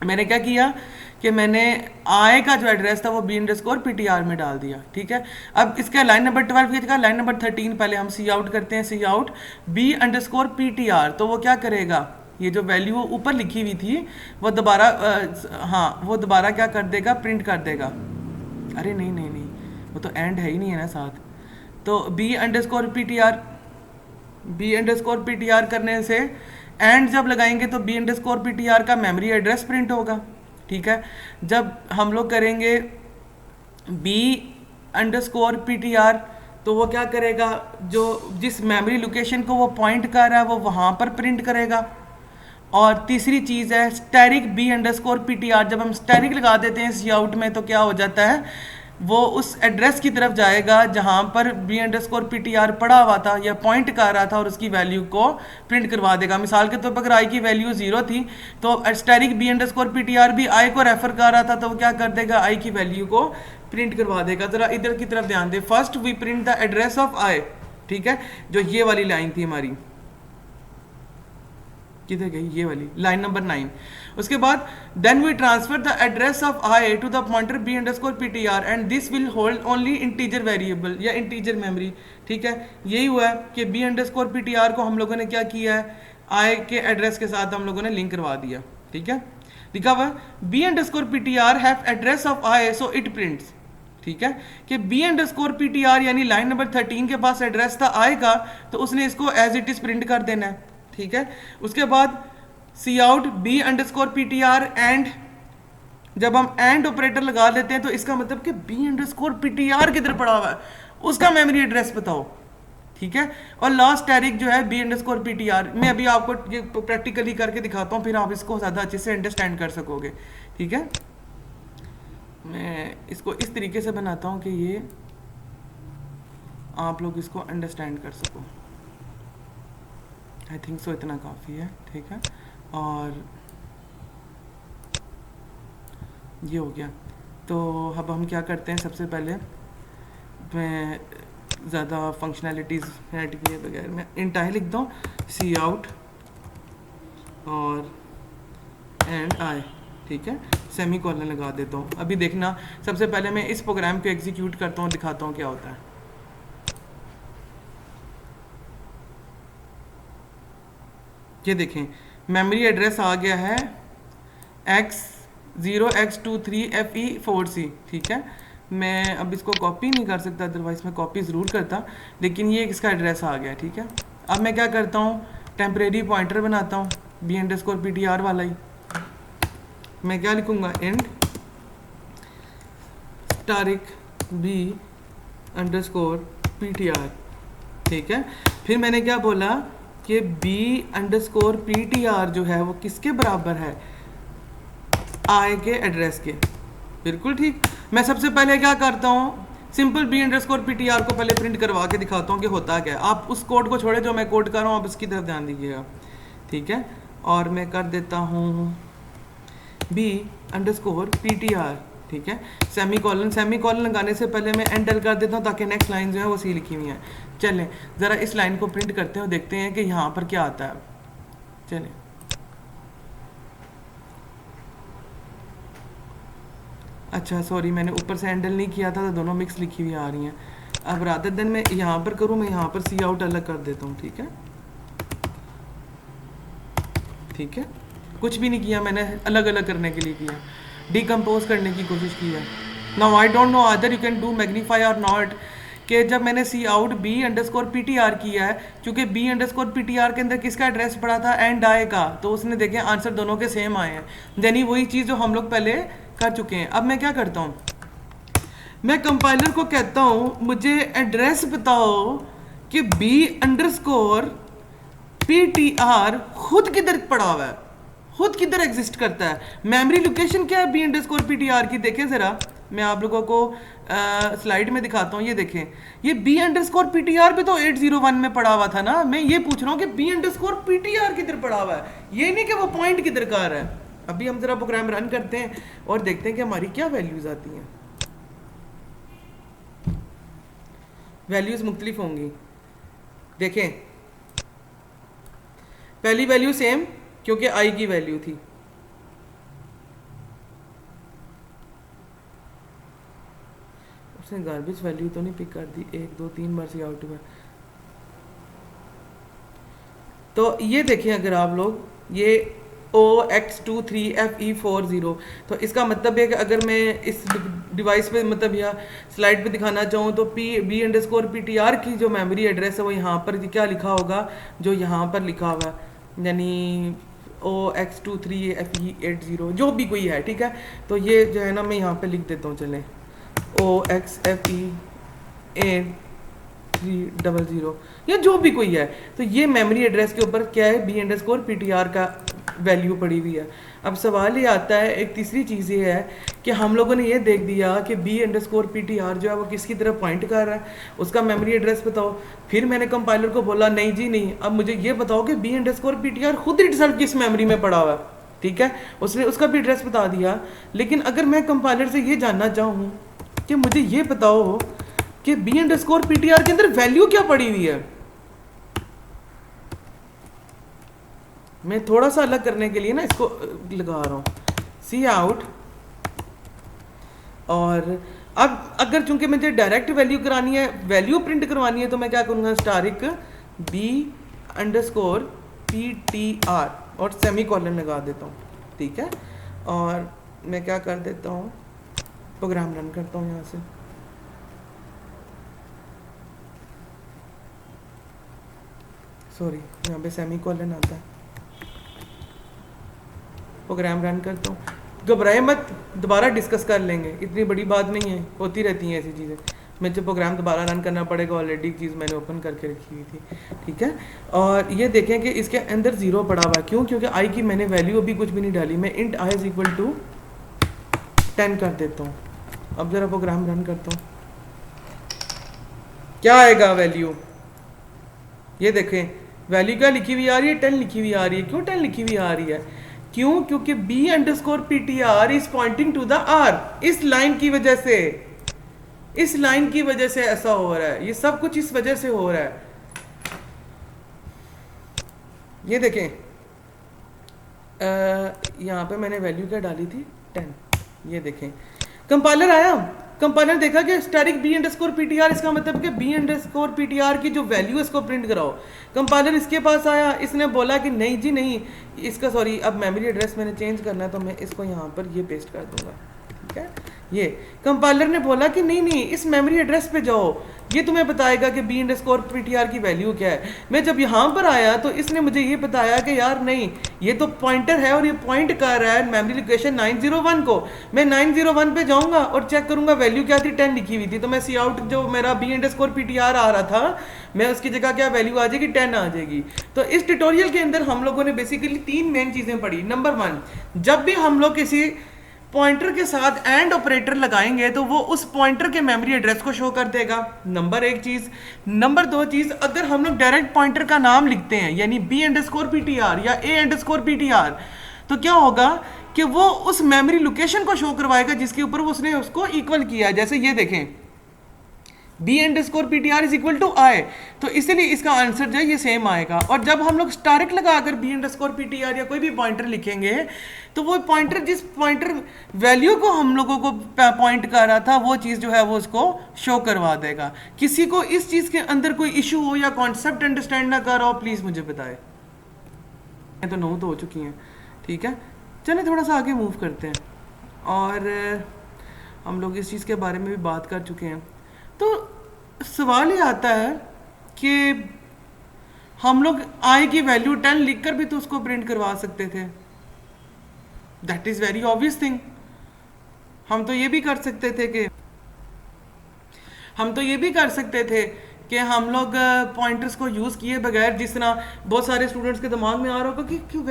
मैंने क्या किया कि मैंने आई का जो एड्रेस था वो बी अंडरस्कोर PTR में डाल दिया। ठीक है, अब इसका लाइन नंबर 12 की जगह लाइन नंबर 13 पहले हम सी आउट करते हैं, सी आउट बी अंडरस्कोर PTR। तो वो क्या करेगा, ये जो वैल्यू ऊपर लिखी हुई थी वो दोबारा वो दोबारा क्या कर देगा, प्रिंट कर देगा। अरे नहीं नहीं नहीं, वो तो एंड है ही नहीं है ना साथ। तो बी अंडरस्कोर PTR करने से एंड जब लगाएंगे तो बी अंडरस्कोर PTR का मेमोरी एड्रेस प्रिंट होगा। ठीक है, जब हम लोग करेंगे बी अंडरस्कोर PTR तो वो क्या करेगा, जो जिस मेमोरी लोकेशन को वो पॉइंट कर रहा है वो वहाँ पर प्रिंट करेगा। और तीसरी चीज़ है स्टैरिक बी अंडरस्कोर PTR। जब हम स्टैरिक लगा देते हैं सी आउट में तो क्या हो जाता है, वो उस एड्रेस की तरफ जाएगा जहाँ पर B underscore P T R पड़ा हुआ था या पॉइंट कर रहा था और उसकी वैल्यू को प्रिंट करवा देगा। मिसाल के तौर पर अगर आई की वैल्यू 0 थी तो static B underscore P T R भी आई को रेफर कर रहा था, तो वो क्या कर देगा, आई की वैल्यू को प्रिंट करवा देगा। जरा इधर की तरफ ध्यान दे, first we print the address of i, ठीक है, जो ये वाली लाइन थी हमारी, किधर गई ये वाली लाइन नंबर 9। उसके बाद then we transfer the address of I to the pointer B underscore PTR and this will hold only integer variable या इंटीजर मेमोरी, ठीक है। यही हुआ है कि बी अंडरस्कोर पीटीआर को हम लोगों ने क्या किया है, आई के एड्रेस के साथ हम लोगों ने लिंक करवा दिया, ठीक है। लिखा हुआ B underscore PTR have address of I so it prints, ठीक है, कि बी अंडरस्कोर पीटीआर यानी लाइन नंबर 13 के पास एड्रेस था आई का, तो उसने इसको एज इट इज प्रिंट कर देना है, ठीक है। उसके बाद cout b underscore PTR and, जब हम एंड ऑपरेटर लगा लेते हैं तो इसका मतलब कि बी अंडरस्कोर पीटीआर किधर पड़ा हुआ है उसका मेमोरी एड्रेस बताओ, ठीक है। और लास्ट टैरिक जो है बी अंडरस्कोर पीटीआर, मैं अभी आपको ये प्रैक्टिकली करके दिखाता हूँ, फिर आप इसको ज़्यादा अच्छे से अंडरस्टैंड कर सकोगे, ठीक है। मैं इसको इस तरीके से बनाता हूँ कि ये आप लोग इसको अंडरस्टैंड कर सको। आई थिंक सो इतना काफ़ी है, ठीक है। और ये हो गया। तो अब हम क्या करते हैं, सबसे पहले मैं ज़्यादा फंक्शनैलिटीज़ ऐड किए बगैर मैं इंटाई लिख दूँ, सी आउट और एंड आई, ठीक है, सेमी कॉलन लगा देता हूँ। अभी देखना, सबसे पहले मैं इस प्रोग्राम को एग्जीक्यूट करता हूँ, दिखाता हूँ क्या होता है। ये देखें मेमोरी एड्रेस आ गया है X0X23FE4C, ठीक है। मैं अब इसको कॉपी नहीं कर सकता, अदरवाइज मैं कॉपी ज़रूर करता, लेकिन ये इसका एड्रेस आ गया, ठीक है। अब मैं क्या करता हूँ, टेम्परेरी पॉइंटर बनाता हूँ बी अंडरस्कोर पीटीआर वाला ही। मैं क्या लिखूँगा, इंड स्टारिक बी अंडरस्कोर पीटीआर, ठीक है। फिर मैंने क्या बोला कि बी अंडरस्कोर पीटीआर जो है वो किसके बराबर है, आई के एड्रेस के, बिल्कुल ठीक। मैं सबसे पहले क्या करता हूँ, सिंपल बी अंडरस्कोर पीटीआर को पहले प्रिंट करवा के दिखाता हूँ कि होता क्या है। आप उस कोड को छोड़े जो मैं कोड कर रहा हूँ, आप इसकी तरफ ध्यान दीजिएगा, ठीक है। और मैं कर देता हूँ बी अंडरस्कोर पीटीआर, ठीक है, सेमी कॉलन लगाने से पहले मैं एंटर कर देता हूँ ताकि नेक्स्ट लाइन जो है वो सी लिखी हुई है। चलें ज़रा इस लाइन को प्रिंट करते हैं और देखते हैं कि यहाँ पर क्या आता है। चलें, अच्छा सॉरी, मैंने ऊपर से हैंडल नहीं किया था तो दोनों मिक्स लिखी हुई आ रही हैं। अब रादर देन मैं यहाँ पर करूँ, मैं यहाँ पर सी आउट अलग कर देता हूँ, ठीक है, ठीक है। कुछ भी नहीं किया मैंने, अलग अलग करने के लिए किया, डिकम्पोज करने की कोशिश की है। Now I don't know other you can do magnify और नॉट, कि जब मैंने सी आउट बी अंडरस्कोर पीटीआर किया है, क्योंकि बी अंडरस्कोर पीटीआर के अंदर किसका एड्रेस पड़ा था, एंड आई का, तो उसने देखे आंसर दोनों के सेम आए हैं, यानी वही चीज़ जो हम लोग पहले कर चुके हैं। अब मैं क्या करता हूँ, मैं कंपाइलर को कहता हूँ मुझे एड्रेस बताओ कि बी अंडरस्कोर पीटीआर खुद किधर पड़ा हुआ है, खुद किधर एग्जिस्ट करता है, मेमोरी लोकेशन क्या है बी अंडरस्कोर पीटीआर की। देखें ज़रा, मैं आप लोगों को स्लाइड में दिखाता हूँ, ये देखें, ये बी अंडरस्कोर पीटीआर भी तो 801 में पड़ा हुआ था ना। मैं ये पूछ रहा हूँ कि बी अंडरस्कोर पीटीआर किधर पड़ा हुआ है, ये नहीं कि वो पॉइंट किधर का आ रहा है। अभी हम ज़रा प्रोग्राम रन करते हैं और देखते हैं कि हमारी क्या वैल्यूज़ आती हैं। वैल्यूज़ मुख्तलिफ होंगी, देखें पहली वैल्यू सेम क्योंकि आई की वैल्यू थी, उसने गार्बेज वैल्यू तो नहीं पिक कर दी, 1 2 3 बार से आउट हुआ। तो ये देखें, अगर आप लोग ये OX23FE40, तो इसका मतलब है कि अगर मैं इस डिवाइस पे मतलब या स्लाइड पे दिखाना चाहूँ तो बी अंडरस्कोर पीटीआर की जो मेमोरी एड्रेस है वो यहाँ पर क्या लिखा होगा, जो यहाँ पर लिखा हुआ है, यानी OX23FE80 जो भी कोई है, ठीक है। तो ये जो है ना, मैं यहाँ पे लिख देता हूँ, चलें OXFE8300 या जो भी कोई है, तो ये मेमोरी एड्रेस के ऊपर क्या है, बी अंडरस्कोर पीटीआर का वैल्यू पड़ी हुई है। अब सवाल ये आता है, एक तीसरी चीज़ ये है कि हम लोगों ने ये देख दिया कि B_PTR जो है वो किसकी तरफ पॉइंट कर रहा है, उसका मेमोरी एड्रेस बताओ। फिर मैंने कंपाइलर को बोला नहीं जी नहीं, अब मुझे ये बताओ कि B_PTR खुद इटसेल्फ किस मेमोरी में पड़ा हुआ है, ठीक है, उसने उसका भी एड्रेस बता दिया। लेकिन अगर मैं कंपाइलर से ये जानना चाहूँ कि मुझे ये बताओ कि B_PTR के अंदर वैल्यू क्या पड़ी हुई है, मैं थोड़ा सा अलग करने के लिए ना इसको लगा रहा हूँ सी आउट। और अब अगर चूंकि मुझे डायरेक्ट वैल्यू करानी है, वैल्यू प्रिंट करवानी है, तो मैं क्या करूँगा, स्टारिक B_PTR और सेमी कॉलन लगा देता हूँ, ठीक है। और मैं क्या कर देता हूँ, प्रोग्राम रन करता हूँ यहाँ से। सॉरी, यहाँ पे सेमी कॉलन आता है, प्रोग्राम रन करता हूँ। घबराए मत, दोबारा डिस्कस कर लेंगे, इतनी बड़ी बात नहीं है, होती रहती हैं ऐसी चीज़ें। मुझे प्रोग्राम दोबारा रन करना पड़ेगा, ऑलरेडी चीज़ मैंने ओपन करके रखी हुई थी, ठीक है। और ये देखें कि इसके अंदर 0 पड़ा हुआ है, क्यों, क्योंकि आई की मैंने वैल्यू अभी कुछ भी नहीं डाली। मैं इंट i = 10 कर देता हूँ। अब ज़रा प्रोग्राम रन करता हूँ, क्या आएगा वैल्यू, ये देखें वैल्यू क्या लिखी हुई आ रही है, 10 लिखी हुई आ रही है। क्यों 10 लिखी हुई आ रही है, क्यों, क्योंकि B_PTR is pointing to the R। इस लाइन की वजह से, इस लाइन की वजह से ऐसा हो रहा है, ये सब कुछ इस वजह से हो रहा है। ये देखें यहाँ पे मैंने वैल्यू क्या डाली थी, 10। ये देखें कंपाइलर आया, कंपाइलर देखा कि स्टैटिक B_PTR, इसका मतलब कि B_PTR की जो वैल्यू है इसको प्रिंट कराओ। कंपाइलर इसके पास आया, इसने बोला कि नहीं जी नहीं, इसका सॉरी, अब मेमोरी एड्रेस मैंने चेंज करना है, तो मैं इसको यहाँ पर ये पेस्ट कर दूंगा, ठीक है। ये कंपाइलर ने बोला कि नहीं नहीं, इस मेमोरी एड्रेस पे जाओ, ये तुम्हें बताएगा कि B_PTR की वैल्यू क्या है। मैं जब यहाँ पर आया तो इसने मुझे ये बताया कि यार नहीं, ये तो पॉइंटर है और ये पॉइंट कर रहा है मेमोरी लोकेशन 901 को। मैं 901 पे जाऊँगा और चेक करूँगा वैल्यू क्या थी, 10 लिखी हुई थी। तो मैं सी आउट जो मेरा B_PTR आ रहा था, मैं उसकी जगह क्या वैल्यू आ जाएगी, 10 आ जाएगी। तो इस ट्यूटोरियल के अंदर हम लोगों ने बेसिकली 3 मेन चीज़ें पढ़ी। नंबर 1, जब भी हम लोग किसी पॉइंटर के साथ एंड ऑपरेटर लगाएंगे तो वो उस पॉइंटर के मेमोरी एड्रेस को शो कर देगा, नंबर 1 चीज़। नंबर 2 चीज़, अगर हम लोग डायरेक्ट पॉइंटर का नाम लिखते हैं यानी B_PTR या A_PTR, तो क्या होगा कि वो उस मेमोरी लोकेशन को शो करवाएगा जिसके ऊपर उसने उसको इक्वल किया। जैसे ये देखें B_PTR = I, तो इसलिए इसका आंसर जो है ये सेम आएगा। और जब हम लोग स्टारिक लगाकर B_PTR या कोई भी पॉइंटर लिखेंगे तो वो पॉइंटर, जिस पॉइंटर वैल्यू को हम लोगों को पॉइंट कर रहा था, वो चीज़ जो है वो उसको शो करवा देगा। किसी को इस चीज़ के अंदर कोई इशू हो या कॉन्सेप्ट अंडरस्टैंड ना कर रहा हो, प्लीज़ मुझे बताए। तो 9 तो हो चुकी हैं, ठीक है। चलिए थोड़ा सा आगे मूव करते हैं, और हम लोग इस चीज़ के बारे में भी बात कर चुके हैं। तो सवाल ये आता है कि हम लोग आई की वैल्यू 10 लिखकर भी तो उसको प्रिंट करवा सकते थे, that is very obvious thing. हम तो ये भी कर सकते थे कि हम लोग पॉइंटर्स को यूज़ किए बगैर, जिस तरह बहुत सारे स्टूडेंट्स के दिमाग में आ रहा होगा कि क्यों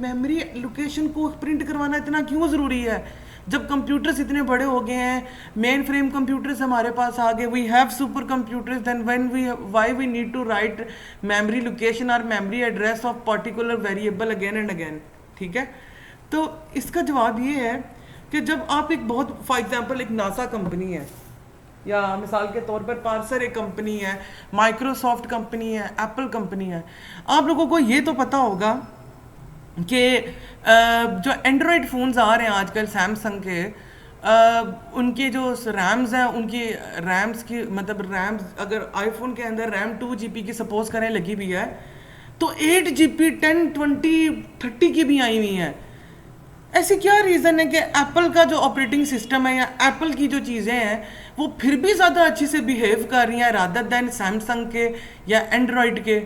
मेमोरी लोकेशन को प्रिंट करवाना इतना क्यों ज़रूरी है, जब कंप्यूटर्स इतने बड़े हो गए हैं, मेन फ्रेम कंप्यूटर्स हमारे पास आ गए, we have super computers, then why we need to write memory location और memory address of particular variable again and again, ठीक है। तो इसका जवाब ये है कि जब आप एक बहुत, फॉर एग्जांपल एक नासा कंपनी है, या मिसाल के तौर पर पार्सर एक कंपनी है, माइक्रोसॉफ्ट कंपनी है, एप्पल कंपनी है, आप लोगों को ये तो पता होगा कि जो एंड्रॉयड फ़ोन्स आ रहे हैं आजकल सैमसंग के, उनके जो रैम्स हैं, उनकी रैम्स की मतलब रैम्स, अगर आईफोन के अंदर रैम 2 GB की सपोज करें लगी हुई है, तो 8 GB 10 20 30 की भी आई हुई हैं। ऐसी क्या रीज़न है कि एप्पल का जो ऑपरेटिंग सिस्टम है या एप्पल की जो चीज़ें हैं वो फिर भी ज़्यादा अच्छी से बिहेव कर रही हैं रादर दैन सैमसंग के या एंड्रॉयड के।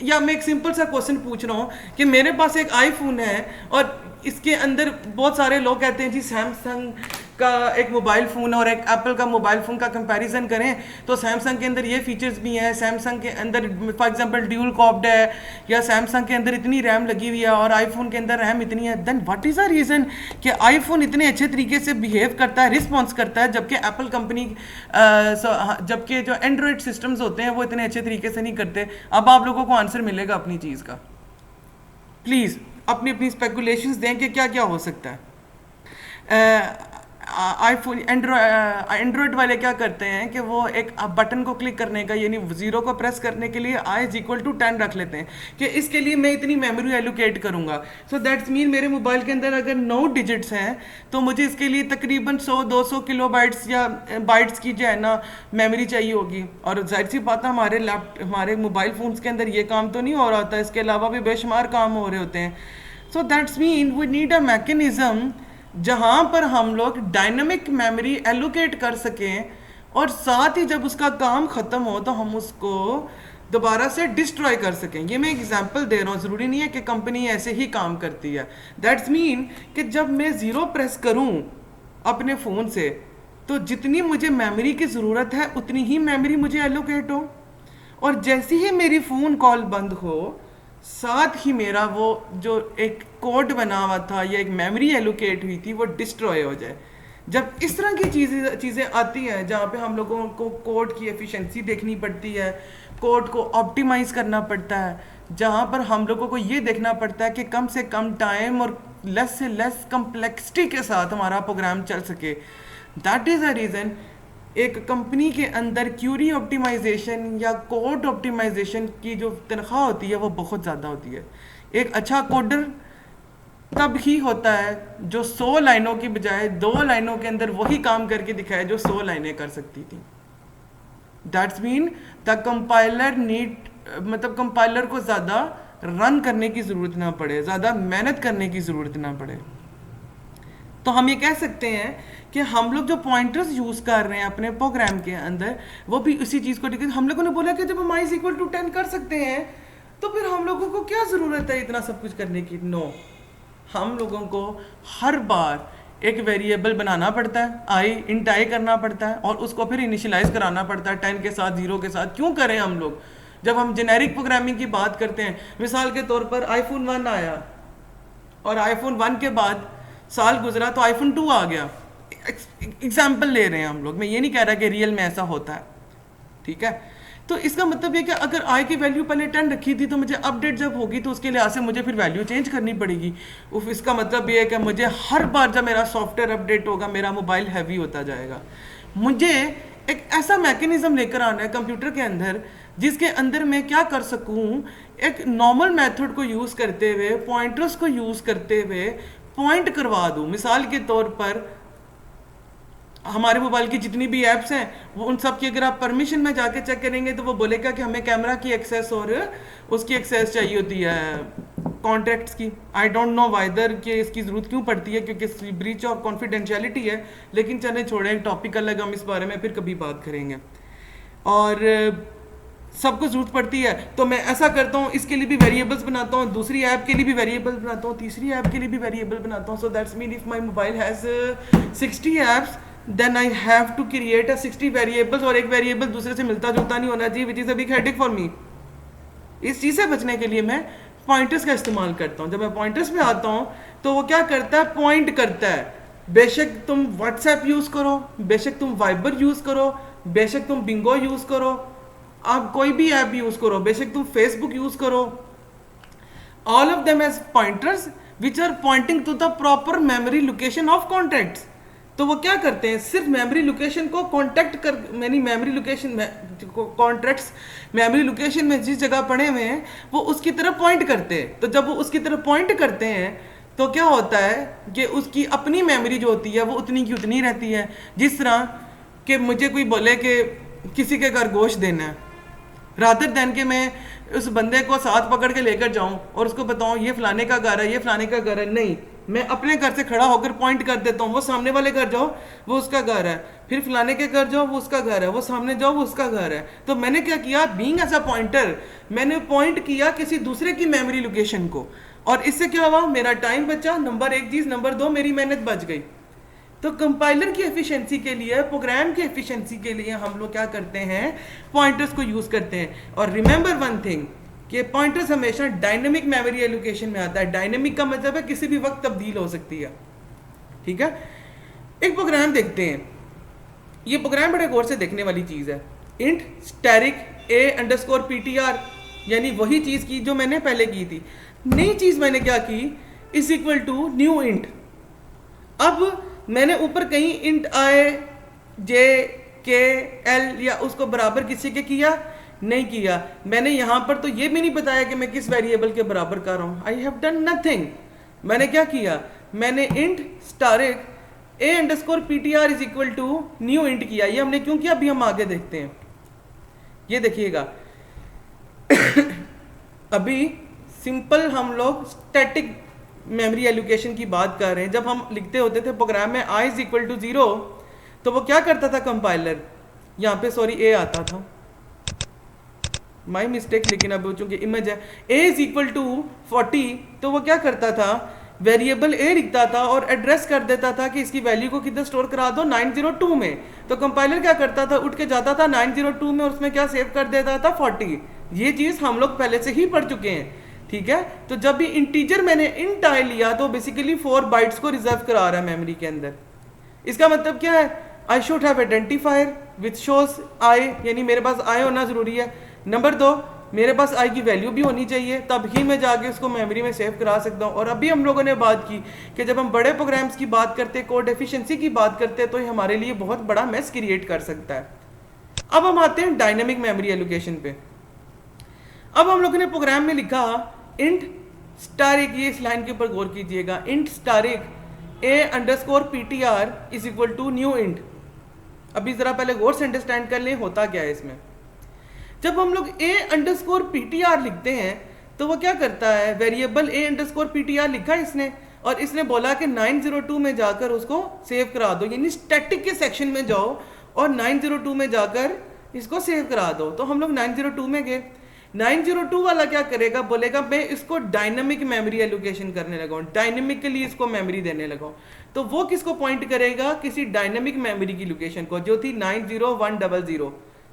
या मैं एक सिंपल सा क्वेश्चन पूछ रहा हूँ कि मेरे पास एक आईफोन है और इसके अंदर बहुत सारे लोग कहते हैं जी सैमसंग का एक मोबाइल फ़ोन और एक एप्पल का मोबाइल फ़ोन का कंपैरिजन करें तो सैमसंग के अंदर ये फीचर्स भी हैं, सैमसंग के अंदर फॉर एग्जांपल ड्यूल कॉप्ड है, या सैमसंग के अंदर इतनी रैम लगी हुई है और आईफोन के अंदर रैम इतनी है, then what is the reason कि आईफोन इतने अच्छे तरीके से बिहेव करता है, रिस्पॉन्स करता है, जबकि एप्पल कंपनी जबकि जो एंड्रॉयड सिस्टम्स होते हैं वो इतने अच्छे तरीके से नहीं करते। अब आप लोगों को आंसर मिलेगा अपनी चीज़ का। प्लीज़ अपनी अपनी स्पेकुलेशंस दें कि क्या क्या हो सकता है। आईफोन एंड्रॉयड वाले क्या करते हैं कि वो एक बटन को क्लिक करने का, यानी जीरो को प्रेस करने के लिए आई इज इक्वल टू 10 रख लेते हैं कि इसके लिए मैं इतनी मेमोरी एलोकेट करूंगा। सो दैट्स मीन मेरे मोबाइल के अंदर अगर 9 डिजिट्स हैं तो मुझे इसके लिए तकरीबन 100-200 किलो बाइट्स या बाइट्स की जो है ना मेमोरी चाहिए होगी। और जाहिर सी बात है हमारे मोबाइल फ़ोन्स के अंदर ये काम तो नहीं हो रहा होता, इसके अलावा भी बेशुमार काम हो रहे होते हैं। So that's mean we need a mechanism जहाँ पर हम लोग डायनामिक मेमोरी एलोकेट कर सकें और साथ ही जब उसका काम ख़त्म हो तो हम उसको दोबारा से डिस्ट्रॉय कर सकें। ये मैं एग्जांपल दे रहा हूँ, ज़रूरी नहीं है कि कंपनी ऐसे ही काम करती है। दैट्स मीन कि जब मैं ज़ीरो प्रेस करूँ अपने फ़ोन से तो जितनी मुझे मेमोरी की ज़रूरत है उतनी ही मेमोरी मुझे एलोकेट हो, और जैसे ही मेरी फ़ोन कॉल बंद हो साथ ही मेरा वो जो एक कोड बना हुआ था या एक मेमोरी एलोकेट हुई थी वो डिस्ट्रॉय हो जाए। जब इस तरह की चीज़ें आती हैं जहाँ पे हम लोगों को कोड की एफिशिएंसी देखनी पड़ती है, कोड को ऑप्टिमाइज़ करना पड़ता है, जहाँ पर हम लोगों को ये देखना पड़ता है कि कम से कम टाइम और लेस से लेस कम्प्लेक्सिटी के साथ हमारा प्रोग्राम चल सके। दैट इज़ अ रीज़न एक कंपनी के अंदर क्यूरी ऑप्टिमाइजेशन या कोड ऑप्टिमाइजेशन की जो तनख्वाह होती है वो बहुत ज़्यादा होती है। एक अच्छा कोडर तब ही होता है जो 100 लाइनों की बजाय 2 लाइनों के अंदर वही काम करके दिखाए जो 100 लाइनें कर सकती थी। दैट्स मीन द कंपाइलर मतलब कंपाइलर को ज़्यादा रन करने की ज़रूरत ना पड़े, ज़्यादा मेहनत करने की ज़रूरत ना पड़े। तो हम ये कह सकते हैं कि हम लोग जो पॉइंटर्स यूज़ कर रहे हैं अपने प्रोग्राम के अंदर वो भी इसी चीज़ को ठीक है। हम लोगों ने बोला कि जब हम i इक्वल टू 10 कर सकते हैं तो फिर हम लोगों को क्या ज़रूरत है इतना सब कुछ करने की। नो, हम लोगों को हर बार एक वेरिएबल बनाना पड़ता है, इंट आई करना पड़ता है और उसको फिर इनिशियलाइज कराना पड़ता है 10 के साथ 0 के साथ। क्यों करें हम लोग? जब हम जेनेरिक प्रोग्रामिंग की बात करते हैं, मिसाल के तौर पर आईफोन 1 आया और आईफोन 1 के बाद साल गुजरा तो आईफोन 2 आ गया। एग्जाम्पल ले रहे हैं हम लोग, मैं ये नहीं कह रहा कि रियल में ऐसा होता है, ठीक है। तो इसका मतलब ये कि अगर आई की वैल्यू पहले 10 रखी थी तो मुझे अपडेट जब होगी तो उसके लिहाज से मुझे फिर वैल्यू चेंज करनी पड़ेगी। इसका मतलब ये है कि मुझे हर बार जब मेरा सॉफ्टवेयर अपडेट होगा मेरा मोबाइल हैवी होता जाएगा। मुझे एक ऐसा मैकेनिज्म लेकर आना है कंप्यूटर के अंदर जिसके अंदर मैं क्या कर सकूं, एक नॉर्मल मेथड को यूज़ करते हुए, पॉइंटर्स को यूज़ करते हुए पॉइंट करवा दूं। मिसाल के तौर पर हमारे मोबाइल की जितनी भी ऐप्स हैं वो उन सब की अगर आप परमिशन में जाके चेक करेंगे तो वो बोलेगा कि हमें कैमरा की एक्सेस और उसकी एक्सेस चाहिए होती है कॉन्टैक्ट्स की। आई डोंट नो वाइदर कि इसकी ज़रूरत क्यों पड़ती है, क्योंकि ब्रीच ऑफ कॉन्फिडेंशियलिटी है। लेकिन चले छोड़ें, टॉपिक अलग, हम इस बारे में फिर कभी बात करेंगे। और सबको ज़रूरत पड़ती है तो मैं ऐसा करता हूँ, इसके लिए भी वेरिएबल्स बनाता हूँ, दूसरी ऐप के लिए भी वेरिएबल बनाता हूँ, तीसरी ऐप के लिए भी वेरिएबल बनाता हूँ। So that's mean if my mobile has 60 apps then I have to create 60 variables, और एक वेरिएबल दूसरे से मिलता जुलता नहीं होना चाहिए, which is a big headache for me. इस चीज़ से बचने के लिए मैं पॉइंटर्स का इस्तेमाल करता हूँ। जब मैं पॉइंटर्स में आता हूँ तो वो क्या करता है, पॉइंट करता है। बेशक तुम व्हाट्सएप यूज़ करो, बेशक तुम वाइबर यूज़ करो, बेशक तुम बिंगो यूज़ करो, आप कोई भी ऐप यूज़ करो, बेशक तुम फेसबुक यूज़ करो, all of them as pointers which are pointing to the proper memory location of contacts. तो वो क्या करते हैं, सिर्फ मेमोरी लोकेशन को कॉन्टैक्ट कर, यानी मेमोरी लोकेशन में कॉन्ट्रैक्ट्स मेमोरी लोकेशन में जिस जगह पड़े हुए हैं वो उसकी तरफ पॉइंट करते हैं। तो जब वो उसकी तरफ पॉइंट करते हैं तो क्या होता है कि उसकी अपनी मेमोरी जो होती है वो उतनी की उतनी रहती है। जिस तरह कि मुझे कोई बोले कि किसी के घर गोश्त देना है, रादर दैन के मैं उस बंदे को साथ पकड़ के लेकर जाऊं और उसको बताऊं ये फलाने का घर है, ये फलाने का घर है, नहीं, मैं अपने घर से खड़ा होकर पॉइंट कर देता हूँ, वो सामने वाले घर जाओ वो उसका घर है, फिर फलाने के घर जाओ वो उसका घर है, वो सामने जाओ वो उसका घर है। तो मैंने क्या किया, बीइंग एज अ पॉइंटर, मैंने पॉइंट किया किसी दूसरे की मेमोरी लोकेशन को, और इससे क्या हुआ, मेरा टाइम बचा, नंबर 1 चीज़, नंबर 2 मेरी मेहनत बच गई। तो कंपाइलर की एफिशिएंसी के लिए, प्रोग्राम की एफिशिएंसी के लिए हम लोग क्या करते हैं, पॉइंटर्स को यूज करते हैं। और रिमेंबर वन थिंग कि पॉइंटर्स हमेशा डायनेमिक मेमोरी एलोकेशन में आता है। डायनेमिक का मतलब है किसी भी वक्त तब्दील हो सकती है, ठीक है। एक प्रोग्राम देखते हैं, ये प्रोग्राम बड़े गौर से देखने वाली चीज है। इंट स्टैटिक a_ptr, यानी वही चीज की जो मैंने पहले की थी। नई चीज मैंने क्या की, is equal to new int. अब मैंने ऊपर कहीं int i j k l या उसको बराबर किसी के किया, नहीं किया। मैंने यहां पर तो ये भी नहीं बताया कि मैं किस वेरिएबल के बराबर कर रहा हूं। I have done nothing. मैंने क्या किया, मैंने int asterisk a_ptr is equal to new int किया। ये हमने क्यों किया, अभी हम आगे देखते हैं। ये देखिएगा अभी सिंपल हम लोग स्टैटिक मेमोरी एलोकेशन की बात कर रहे हैं। जब हम लिखते होते थे प्रोग्राम में i इज इक्वल टू 0, तो वो क्या करता था कंपाइलर, यहाँ पे सॉरी a आता था, माई मिस्टेक, लेकिन अब चूंकि इमेज है a इज इक्वल टू 40, तो वो क्या करता था, वेरिएबल a लिखता था और एड्रेस कर देता था कि इसकी वैल्यू को किधर स्टोर करा दो, 902 में। तो कंपाइलर क्या करता था, उठ के जाता था 902 में और उसमें क्या सेव कर देता था, 40। ये चीज हम लोग पहले से ही पढ़ चुके हैं, ठीक है। तो जब भी इंटीजर मैंने इंट आई लिया तो बेसिकली 4 बाइट्स को रिजर्व करा रहा है मेमोरी के अंदर। इसका मतलब क्या है, I should have identifier which shows I, यानी मेरे पास आई होना जरूरी है। नंबर 2, मेरे पास आई की वैल्यू भी होनी चाहिए, तब ही मैं जाके उसको मेमोरी में सेव करा सकता हूँ। और अभी हम लोगों ने बात की कि जब हम बड़े प्रोग्राम्स की बात करते हैं, कोड एफिशिएंसी की बात करते हैं, तो ये हमारे लिए बहुत बड़ा मेस क्रिएट कर सकता है। अब हम आते हैं डायनेमिक मेमोरी एलोकेशन पे। अब हम लोगों ने प्रोग्राम में लिखा इंट स्टारिक, ये इस लाइन के ऊपर गौर कीजिएगा, int asterisk a_ptr is equal to new int. अभी जरा पहले गौर से अंडरस्टैंड कर लें होता क्या है इसमें। जब हम लोग a_ptr लिखते हैं तो वो क्या करता है, वेरिएबल a_ptr लिखा इसने और इसने बोला कि 902 में जाकर उसको सेव करा दो, यानी स्टैटिक के सेक्शन में जाओ और 902 में जाकर इसको सेव करा दो। तो हम लोग 902 में गए। 902 वाला क्या करेगा, बोलेगा मैं इसको डायनामिक मेमोरी एलोकेशन करने लगा हूं, डायनामिकली इसको मेमोरी देने लगा हूं। तो वो किसको पॉइंट करेगा, किसी डायनामिक मेमोरी की लोकेशन को, जो थी 90100।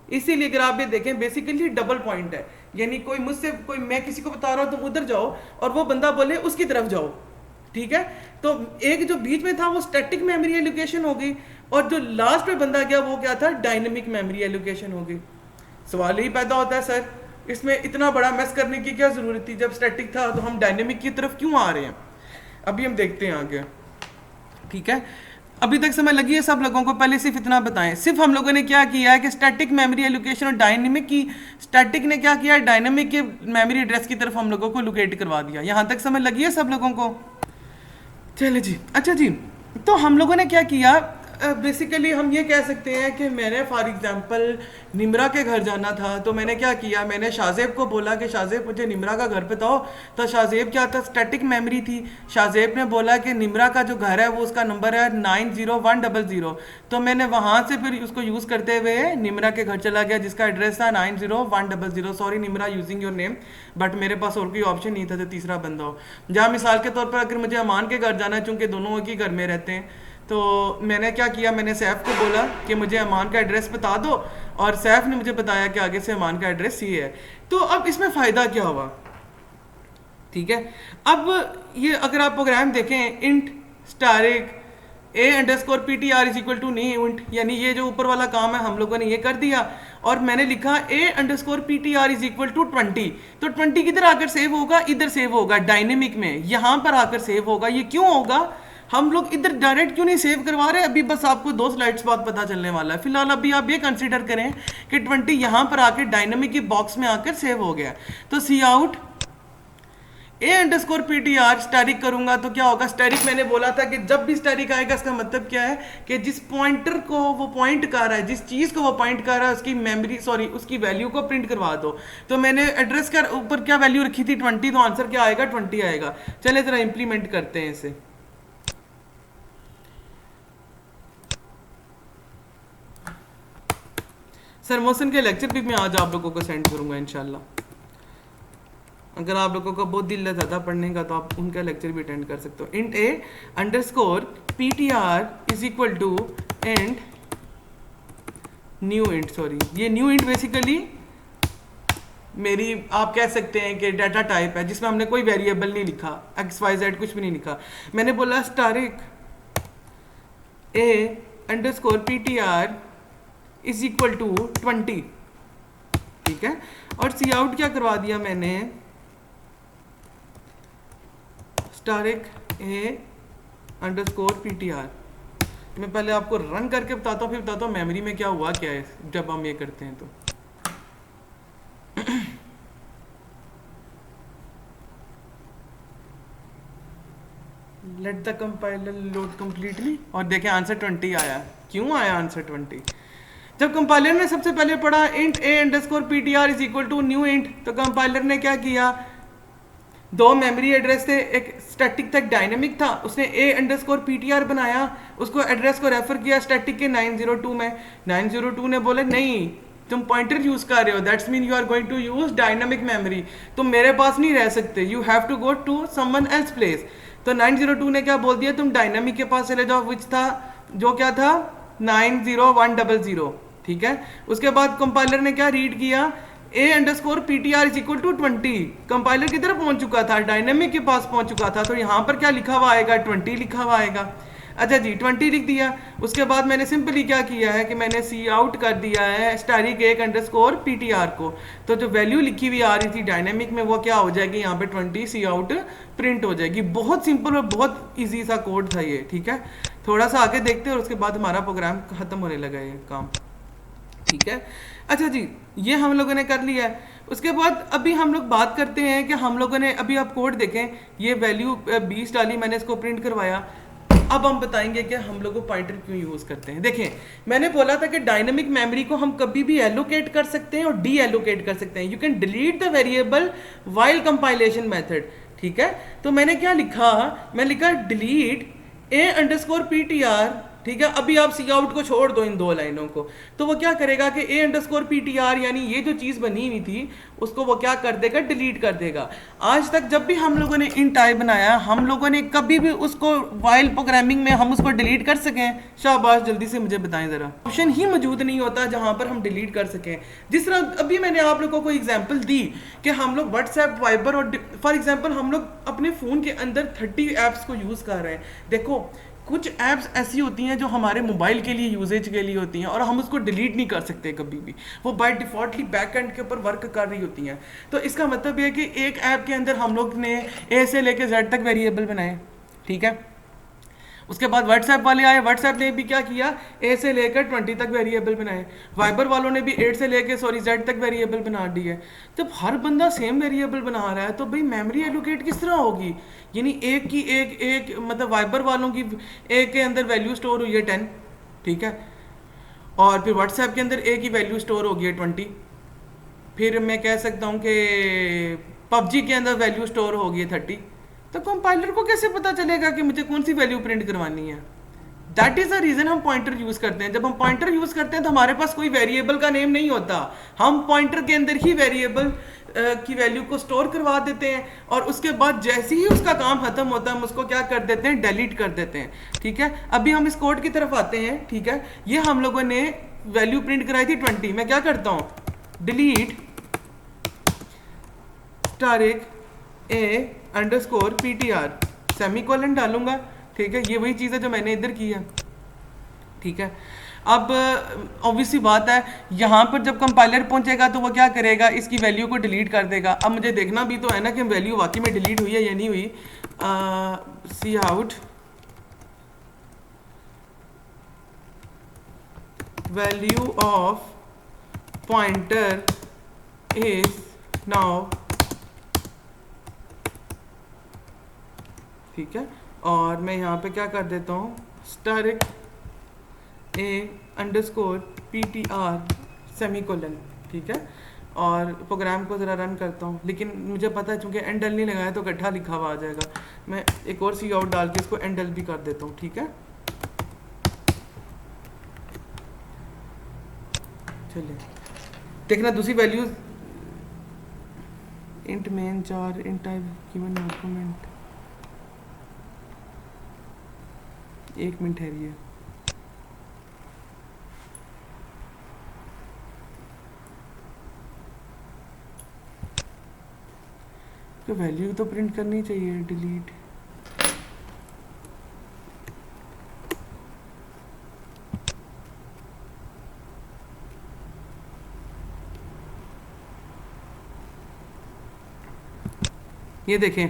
इसीलिए अगर आप ये देखें बेसिकली डबल पॉइंट है, यानी कोई मुझसे कोई मैं किसी को बता रहा हूं तुम उधर जाओ और वो बंदा बोले उसकी तरफ जाओ, ठीक है। तो एक जो बीच में था वो स्टैटिक मेमोरी एलोकेशन हो गई और जो लास्ट पे बंदा गया वो क्या था, डायनामिक मेमोरी एलोकेशन हो गई। सवाल ही पैदा होता है सर इसमें इतना बड़ा मेस करने की क्या जरूरत थी, जब स्टैटिक था तो हम डायनेमिक की तरफ क्यों आ रहे हैं। अभी हम देखते हैं आगे, ठीक है। अभी तक समय लगी है सब लोगों को, पहले सिर्फ इतना बताएं, सिर्फ हम लोगों ने क्या किया है कि स्टैटिक मेमोरी एलोकेशन और डायनेमिक की, स्टैटिक ने क्या किया, डायनेमिक के मेमोरी एड्रेस की तरफ हम लोगों को लोकेट करवा दिया। यहां तक समझ लगी है सब लोगों को, चले जी। अच्छा जी, तो हम लोगों ने क्या किया, बेसिकली हम ये कह सकते हैं कि मैंने फॉर एग्जांपल निमरा के घर जाना था, तो मैंने क्या किया, मैंने शाहजेब को बोला कि शाहजेब मुझे निमरा का घर बताओ। तो शाहजेब क्या था, स्टैटिक मेमोरी थी। शाहजेब ने बोला कि निमरा का जो घर है वो उसका नंबर है 90100। तो मैंने वहाँ से फिर उसको यूज़ करते हुए निमरा के घर चला गया जिसका एड्रेस था 90100। Sorry Nimra, using your name, but मेरे पास और कोई ऑप्शन नहीं था तो तीसरा बंदा हो। जहाँ मिसाल के तौर पर अगर मुझे अमान के घर जाना है, चूँकि दोनों एक ही घर में रहते हैं, तो मैंने क्या किया, मैंने सैफ को बोला कि मुझे अमान का एड्रेस बता दो और सैफ ने मुझे बताया कि आगे से अमान का एड्रेस ये है। तो अब इसमें फ़ायदा क्या हुआ, ठीक है। अब ये अगर आप प्रोग्राम देखें, int asterisk a_ptr is equal to new int, यानी ये जो ऊपर वाला काम है हम लोगों ने ये कर दिया और मैंने लिखा a_ptr इज इक्वल टू 20। तो 20 किधर आकर सेव होगा, इधर सेव होगा डायनेमिक में, यहाँ पर आकर सेव होगा। ये क्यों होगा, हम लोग इधर डायरेक्ट क्यों नहीं सेव करवा रहे, अभी बस आपको 2 स्लाइड्स बाद पता चलने वाला है। फिलहाल अभी आप ये कंसीडर करें कि 20 यहाँ पर आकर डायनेमिक की बॉक्स में आकर सेव हो गया। तो सी आउट a_ptr स्टैटिक करूंगा तो क्या होगा, स्टैटिक मैंने बोला था कि जब भी स्टैटिक आएगा इसका मतलब क्या है कि जिस पॉइंटर को वो पॉइंट कर रहा है, जिस चीज को वो पॉइंट कर रहा है उसकी मेमोरी उसकी वैल्यू को प्रिंट करवा दो। तो मैंने एड्रेस के ऊपर क्या वैल्यू रखी थी 20, तो आंसर क्या आएगा 20 आएगा। चले जरा इंप्लीमेंट करते हैं इसे। सर मोहसिन के लेक्चर भी मैं आज आप लोगों को सेंड करूंगा इंशाल्लाह। अगर आप लोगों को बहुत दिल है ज़्यादा पढ़ने का तो आप उनका लेक्चर भी अटेंड कर सकते हो। Int A underscore PTR is equal to and new int, sorry ये न्यू इंट बेसिकली मेरी आप कह सकते हैं कि डाटा टाइप है जिसमें हमने कोई वेरिएबल नहीं लिखा, XYZ कुछ भी नहीं लिखा। मैंने बोला asterisk a underscore PTR is equal to 20, ठीक है। और सी आउट क्या करवा दिया मैंने, स्टारिक ए अंडरस्कोर PTR। मैं पहले आपको रन करके बताता हूँ, फिर बताता हूँ मेमोरी में क्या हुआ क्या है जब हम ये करते हैं। तो let the compiler load completely, और देखें आंसर 20 आया। क्यों आया आंसर 20? जब कंपाइलर ने सबसे पहले पढ़ा int A underscore PTR is equal to new int, तो कंपाइलर ने क्या किया, दो मेमोरी एड्रेस थे, एक स्टैटिक था एक डायनेमिक था, उसने ए अंडरस्कोर PTR बनाया, उसको एड्रेस को रेफर किया स्टैटिक के 902 में। 902 ने बोले नहीं तुम पॉइंटर यूज कर रहे हो, that's mean you are going to use dynamic memory, तुम मेरे पास नहीं रह सकते, you have to go to someone else place. तो 902 ने क्या बोल दिया, तुम डायनामिक के पास चले जाओ, विच था जो क्या था 90100, ठीक है। उसके बाद कंपाइलर ने क्या रीड किया, A underscore PTR is equal to 20। Compiler किधर पहुंच चुका था, डायनेमिक के पास पहुंच चुका था, तो यहाँ पर क्या लिखा हुआ आएगा, 20 लिखा हुआ आएगा। अच्छा जी 20 लिख दिया। उसके बाद मैंने सिंपली क्या किया है कि मैंने सी आउट कर दिया है स्टारिक एक अंडरस्कोर PTR को, तो जो वैल्यू लिखी हुई आ रही थी डायनेमिक में वो क्या हो जाएगी, यहाँ पे 20 सी आउट प्रिंट हो जाएगी। बहुत सिंपल और बहुत ईजी सा कोड था ये, ठीक है। थोड़ा सा आगे देखते हैं और उसके बाद हमारा प्रोग्राम खत्म होने लगा ये काम, ठीक है। अच्छा जी ये हम लोगों ने कर लिया है। उसके बाद अभी हम लोग बात करते हैं कि हम लोगों ने अभी आप कोड देखें, ये वैल्यू 20 डाली, मैंने इसको प्रिंट करवाया। अब हम बताएंगे कि हम लोग पॉइंटर क्यों यूज करते हैं। देखें मैंने बोला था कि डायनेमिक मेमोरी को हम कभी भी एलोकेट कर सकते हैं और डी एलोकेट कर सकते हैं। You can delete the variable while compilation method, ठीक है। तो मैंने क्या लिखा, मैं लिखा डिलीट ए अंडरस्कोर PTR, ठीक है। अभी आप सी आउट को छोड़ दो इन दो लाइनों को, तो वो क्या करेगा कि ए अंडरस्कोर PTR यानी ये जो चीज़ बनी हुई थी उसको वो क्या कर देगा, डिलीट कर देगा। आज तक जब भी हम लोगों ने इंट आई बनाया हम लोगों ने कभी भी उसको वाइल प्रोग्रामिंग में हम उसको डिलीट कर सकें? शाबाश जल्दी से मुझे बताएं ज़रा। ऑप्शन ही मौजूद नहीं होता जहाँ पर हम डिलीट कर सकें। जिस तरह अभी मैंने आप लोगों को एग्जाम्पल दी कि हम लोग व्हाट्सएप वाइबर और फॉर एग्जाम्पल हम लोग अपने फ़ोन के अंदर 30 ऐप्स को यूज़ कर रहे हैं। देखो कुछ ऐप्स ऐसी होती हैं जो हमारे मोबाइल के लिए यूजेज के लिए होती हैं और हम उसको डिलीट नहीं कर सकते कभी भी, वो बाय डिफ़ॉल्टली बैक एंड के ऊपर वर्क कर रही होती हैं। तो इसका मतलब ये है कि एक ऐप के अंदर हम लोग ने ए से लेकर जेड तक वेरिएबल बनाए, ठीक है। उसके बाद व्हाट्सएप वाले आए, व्हाट्सएप ने भी क्या किया, ए से लेकर 20 तक वेरिएबल बनाए। वाइबर वालों ने भी 8 से लेकर जेड तक वेरिएबल बना दिए। जब हर बंदा सेम वेरिएबल बना रहा है तो भाई मेमोरी एलोकेट किस तरह होगी, यानी एक की एक मतलब वाइबर वालों की एक के अंदर वैल्यू स्टोर हुई है 10, ठीक है, और फिर व्हाट्सएप के अंदर ए की वैल्यू स्टोर होगी है 20। फिर मैं कह सकता हूँ कि पबजी के अंदर वैल्यू स्टोर होगी है 30। तो कंपाइलर को कैसे पता चलेगा कि मुझे कौन सी वैल्यू प्रिंट करवानी है? दैट इज द रीजन हम पॉइंटर यूज करते हैं। जब हम पॉइंटर यूज करते हैं तो हमारे पास कोई वेरिएबल का नेम नहीं होता, हम पॉइंटर के अंदर ही वेरिएबल की वैल्यू को स्टोर करवा देते हैं और उसके बाद जैसे ही उसका काम खत्म होता है हम उसको क्या कर देते हैं, डिलीट कर देते हैं, ठीक है। अभी हम इस कोड की तरफ आते हैं, ठीक है। ये हम लोगों ने वैल्यू प्रिंट कराई थी 20। मैं क्या करता हूँ, delete asterisk a underscore PTR semicolon डालूंगा, ठीक है। ये वही चीज़ है जो मैंने इधर की है, ठीक है। अब ऑब्वियसली बात है यहाँ पर जब कंपाइलर पहुंचेगा तो वो क्या करेगा, इसकी वैल्यू को डिलीट कर देगा। अब मुझे देखना भी तो है ना कि वैल्यू वाकई में डिलीट हुई है या नहीं हुई। Cout value of pointer is now, ठीक है। और मैं यहाँ पे क्या कर देता हूँ, स्टारिक ए अंडरस्कोर PTR सेमीकोलन, ठीक है। और प्रोग्राम को ज़रा रन करता हूँ, लेकिन मुझे पता है चूँकि एंडल नहीं लगाया तो इकट्ठा लिखा हुआ आ जाएगा। मैं एक और सी आउट डाल के इसको एंडल भी कर देता हूँ, ठीक है। चलिए देखना दूसरी वैल्यू इंट मेन चार int type given argument, 1 minute है ये। तो वैल्यू तो प्रिंट करनी चाहिए, डिलीट। ये देखें,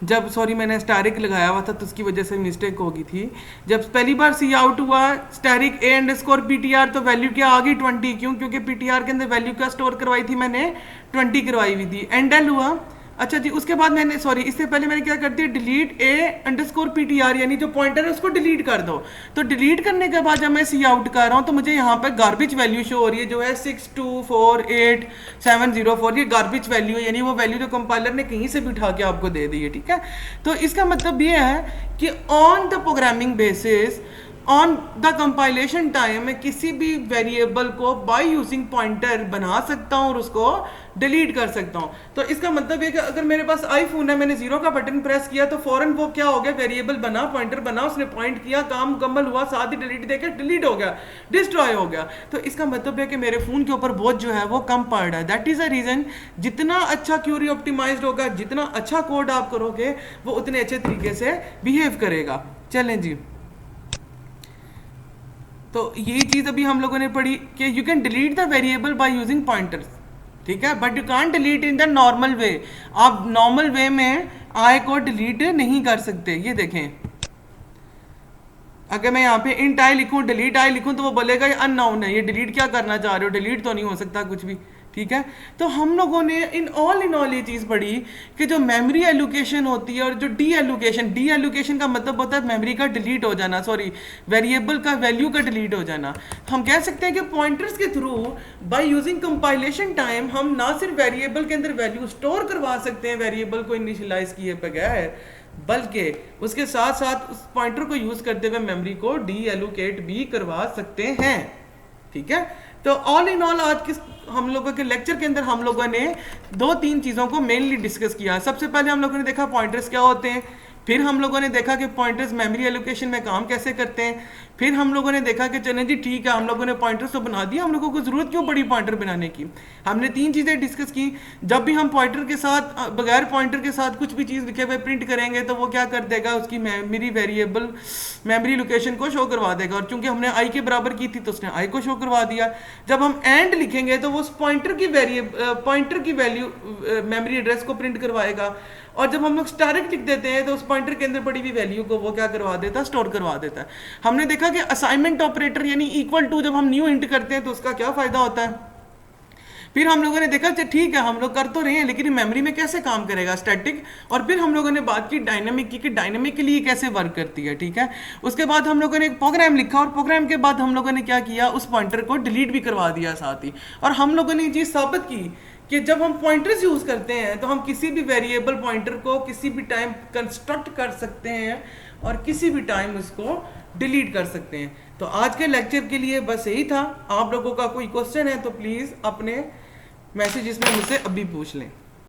जब सॉरी मैंने स्टैरिक लगाया हुआ था तो उसकी वजह से मिस्टेक हो गई थी। जब पहली बार सी आउट हुआ स्टैरिक ए अंडरस्कोर पीटीआर, तो वैल्यू क्या आ गई 20। क्यों? क्योंकि पीटीआर के अंदर वैल्यू क्या स्टोर करवाई थी मैंने, 20 करवाई हुई थी। एंडल हुआ, अच्छा जी, उसके बाद मैंने सॉरी इससे पहले मैंने क्या कर दिया, डिलीट ए अंडरस्कोर पीटीआर, यानी जो पॉइंटर है उसको डिलीट कर दो। तो डिलीट करने के बाद जब मैं सी आउट कर रहा हूँ तो मुझे यहाँ पे गार्बेज वैल्यू शो हो रही है, जो है 6248,704। ये गार्बेज वैल्यू है, यानी वो वैल्यू जो कंपाइलर ने कहीं से भी उठा के आपको दे दी है, ठीक है। तो इसका मतलब ये है कि on the programming basis on the compilation time मैं किसी भी वेरिएबल को बाय यूजिंग पॉइंटर बना सकता हूँ और उसको डिलीट कर सकता हूँ। तो इसका मतलब ये कि अगर मेरे पास आईफोन है, मैंने 0 का बटन प्रेस किया तो फौरन वो क्या हो गया, वेरिएबल बना, पॉइंटर बना, उसने पॉइंट किया, काम मुकम्मल हुआ, साथ ही डिलीट देके डिलीट हो गया, डिस्ट्रॉय हो गया। तो इसका मतलब है कि मेरे फोन के ऊपर बोझ जो है वो कम पड़ रहा है। दैट इज अ रीजन, जितना अच्छा क्यूरी ऑप्टिमाइज्ड होगा, जितना अच्छा कोड आप करोगे, वो उतने अच्छे तरीके से बिहेव करेगा। चलें जी, तो यही चीज अभी हम लोगों ने पढ़ी कि you can delete the variable by using pointers, ठीक है, but you can't delete in the normal way. आप नॉर्मल वे में आई को डिलीट नहीं कर सकते। ये देखें, अगर मैं यहाँ पे इंट आई लिखूं, डिलीट आई लिखूं, तो वो बोलेगा ये अननाउन है, ये डिलीट क्या करना चाह रहे हो, डिलीट तो नहीं हो सकता कुछ भी, ठीक है। तो हम लोगों ने इन ऑल ये चीज़ पढ़ी कि जो मेमोरी एलोकेशन होती है और जो डी एलोकेशन का मतलब होता है मेमोरी का डिलीट हो जाना, सॉरी वेरिएबल का वैल्यू का डिलीट हो जाना। हम कह सकते हैं कि पॉइंटर्स के through by using compilation time हम ना सिर्फ वेरिएबल के अंदर वैल्यू स्टोर करवा सकते हैं वेरिएबल को इनिशियलाइज किए बगैर, बल्कि उसके साथ साथ उस पॉइंटर को यूज करते हुए मेमोरी को डी एलोकेट भी करवा सकते हैं, ठीक है। तो ऑल इन ऑल आज किस हम लोगों के लेक्चर के अंदर हम लोगों ने 2-3 चीज़ों को मेनली डिस्कस किया। सबसे पहले हम लोगों ने देखा पॉइंटर्स क्या होते हैं, फिर हम लोगों ने देखा कि पॉइंटर्स मेमोरी एलोकेशन में काम कैसे करते हैं, फिर हम लोगों ने देखा कि चलें जी ठीक है, हम लोगों ने पॉइंटर्स तो बना दिया, हम लोगों को ज़रूरत क्यों पड़ी पॉइंटर बनाने की। हमने 3 चीज़ें डिस्कस की। जब भी हम पॉइंटर के साथ बगैर पॉइंटर के साथ कुछ भी चीज़ लिखे हुए प्रिंट करेंगे तो वो क्या कर देगा, उसकी मेमोरी वेरिएबल मेमोरी लोकेशन को शो करवा देगा, और चूंकि हमने आई के बराबर की थी तो उसने आई को शो करवा दिया। जब हम एंड लिखेंगे तो वो उस पॉइंटर की वैल्यू मेमोरी एड्रेस को प्रिंट करवाएगा, और जब हम लोग स्टैरिक लिख देते हैं तो उस पॉइंटर के अंदर पड़ी हुई वैल्यू को वो क्या करवा देता है, स्टोर करवा देता है। हमने देखा कि असाइनमेंट ऑपरेटर यानी इक्वल टू जब हम न्यू इंट करते हैं तो उसका क्या फायदा होता है। फिर हम लोगों ने देखा ठीक है हम लोग कर तो रहे हैं लेकिन मेमोरी में कैसे काम करेगा, स्टैटिक। और फिर हम लोगों ने बात की डायनामिक की कि डायनामिक के लिए कैसे वर्क करती है, ठीक है। उसके बाद हम लोगों ने एक प्रोग्राम लिखा और प्रोग्राम के बाद हम लोगों ने क्या किया, उस पॉइंटर को डिलीट भी करवा दिया साथ ही। और हम लोगों ने ये चीज़ साबित की कि जब हम पॉइंटर्स यूज करते हैं तो हम किसी भी वेरिएबल पॉइंटर को किसी भी टाइम कंस्ट्रक्ट कर सकते हैं और किसी भी टाइम उसको डिलीट कर सकते हैं। तो आज के लेक्चर के लिए बस यही था। आप लोगों का कोई क्वेश्चन है तो प्लीज़ अपने मैसेजेस में मुझसे अभी पूछ लें।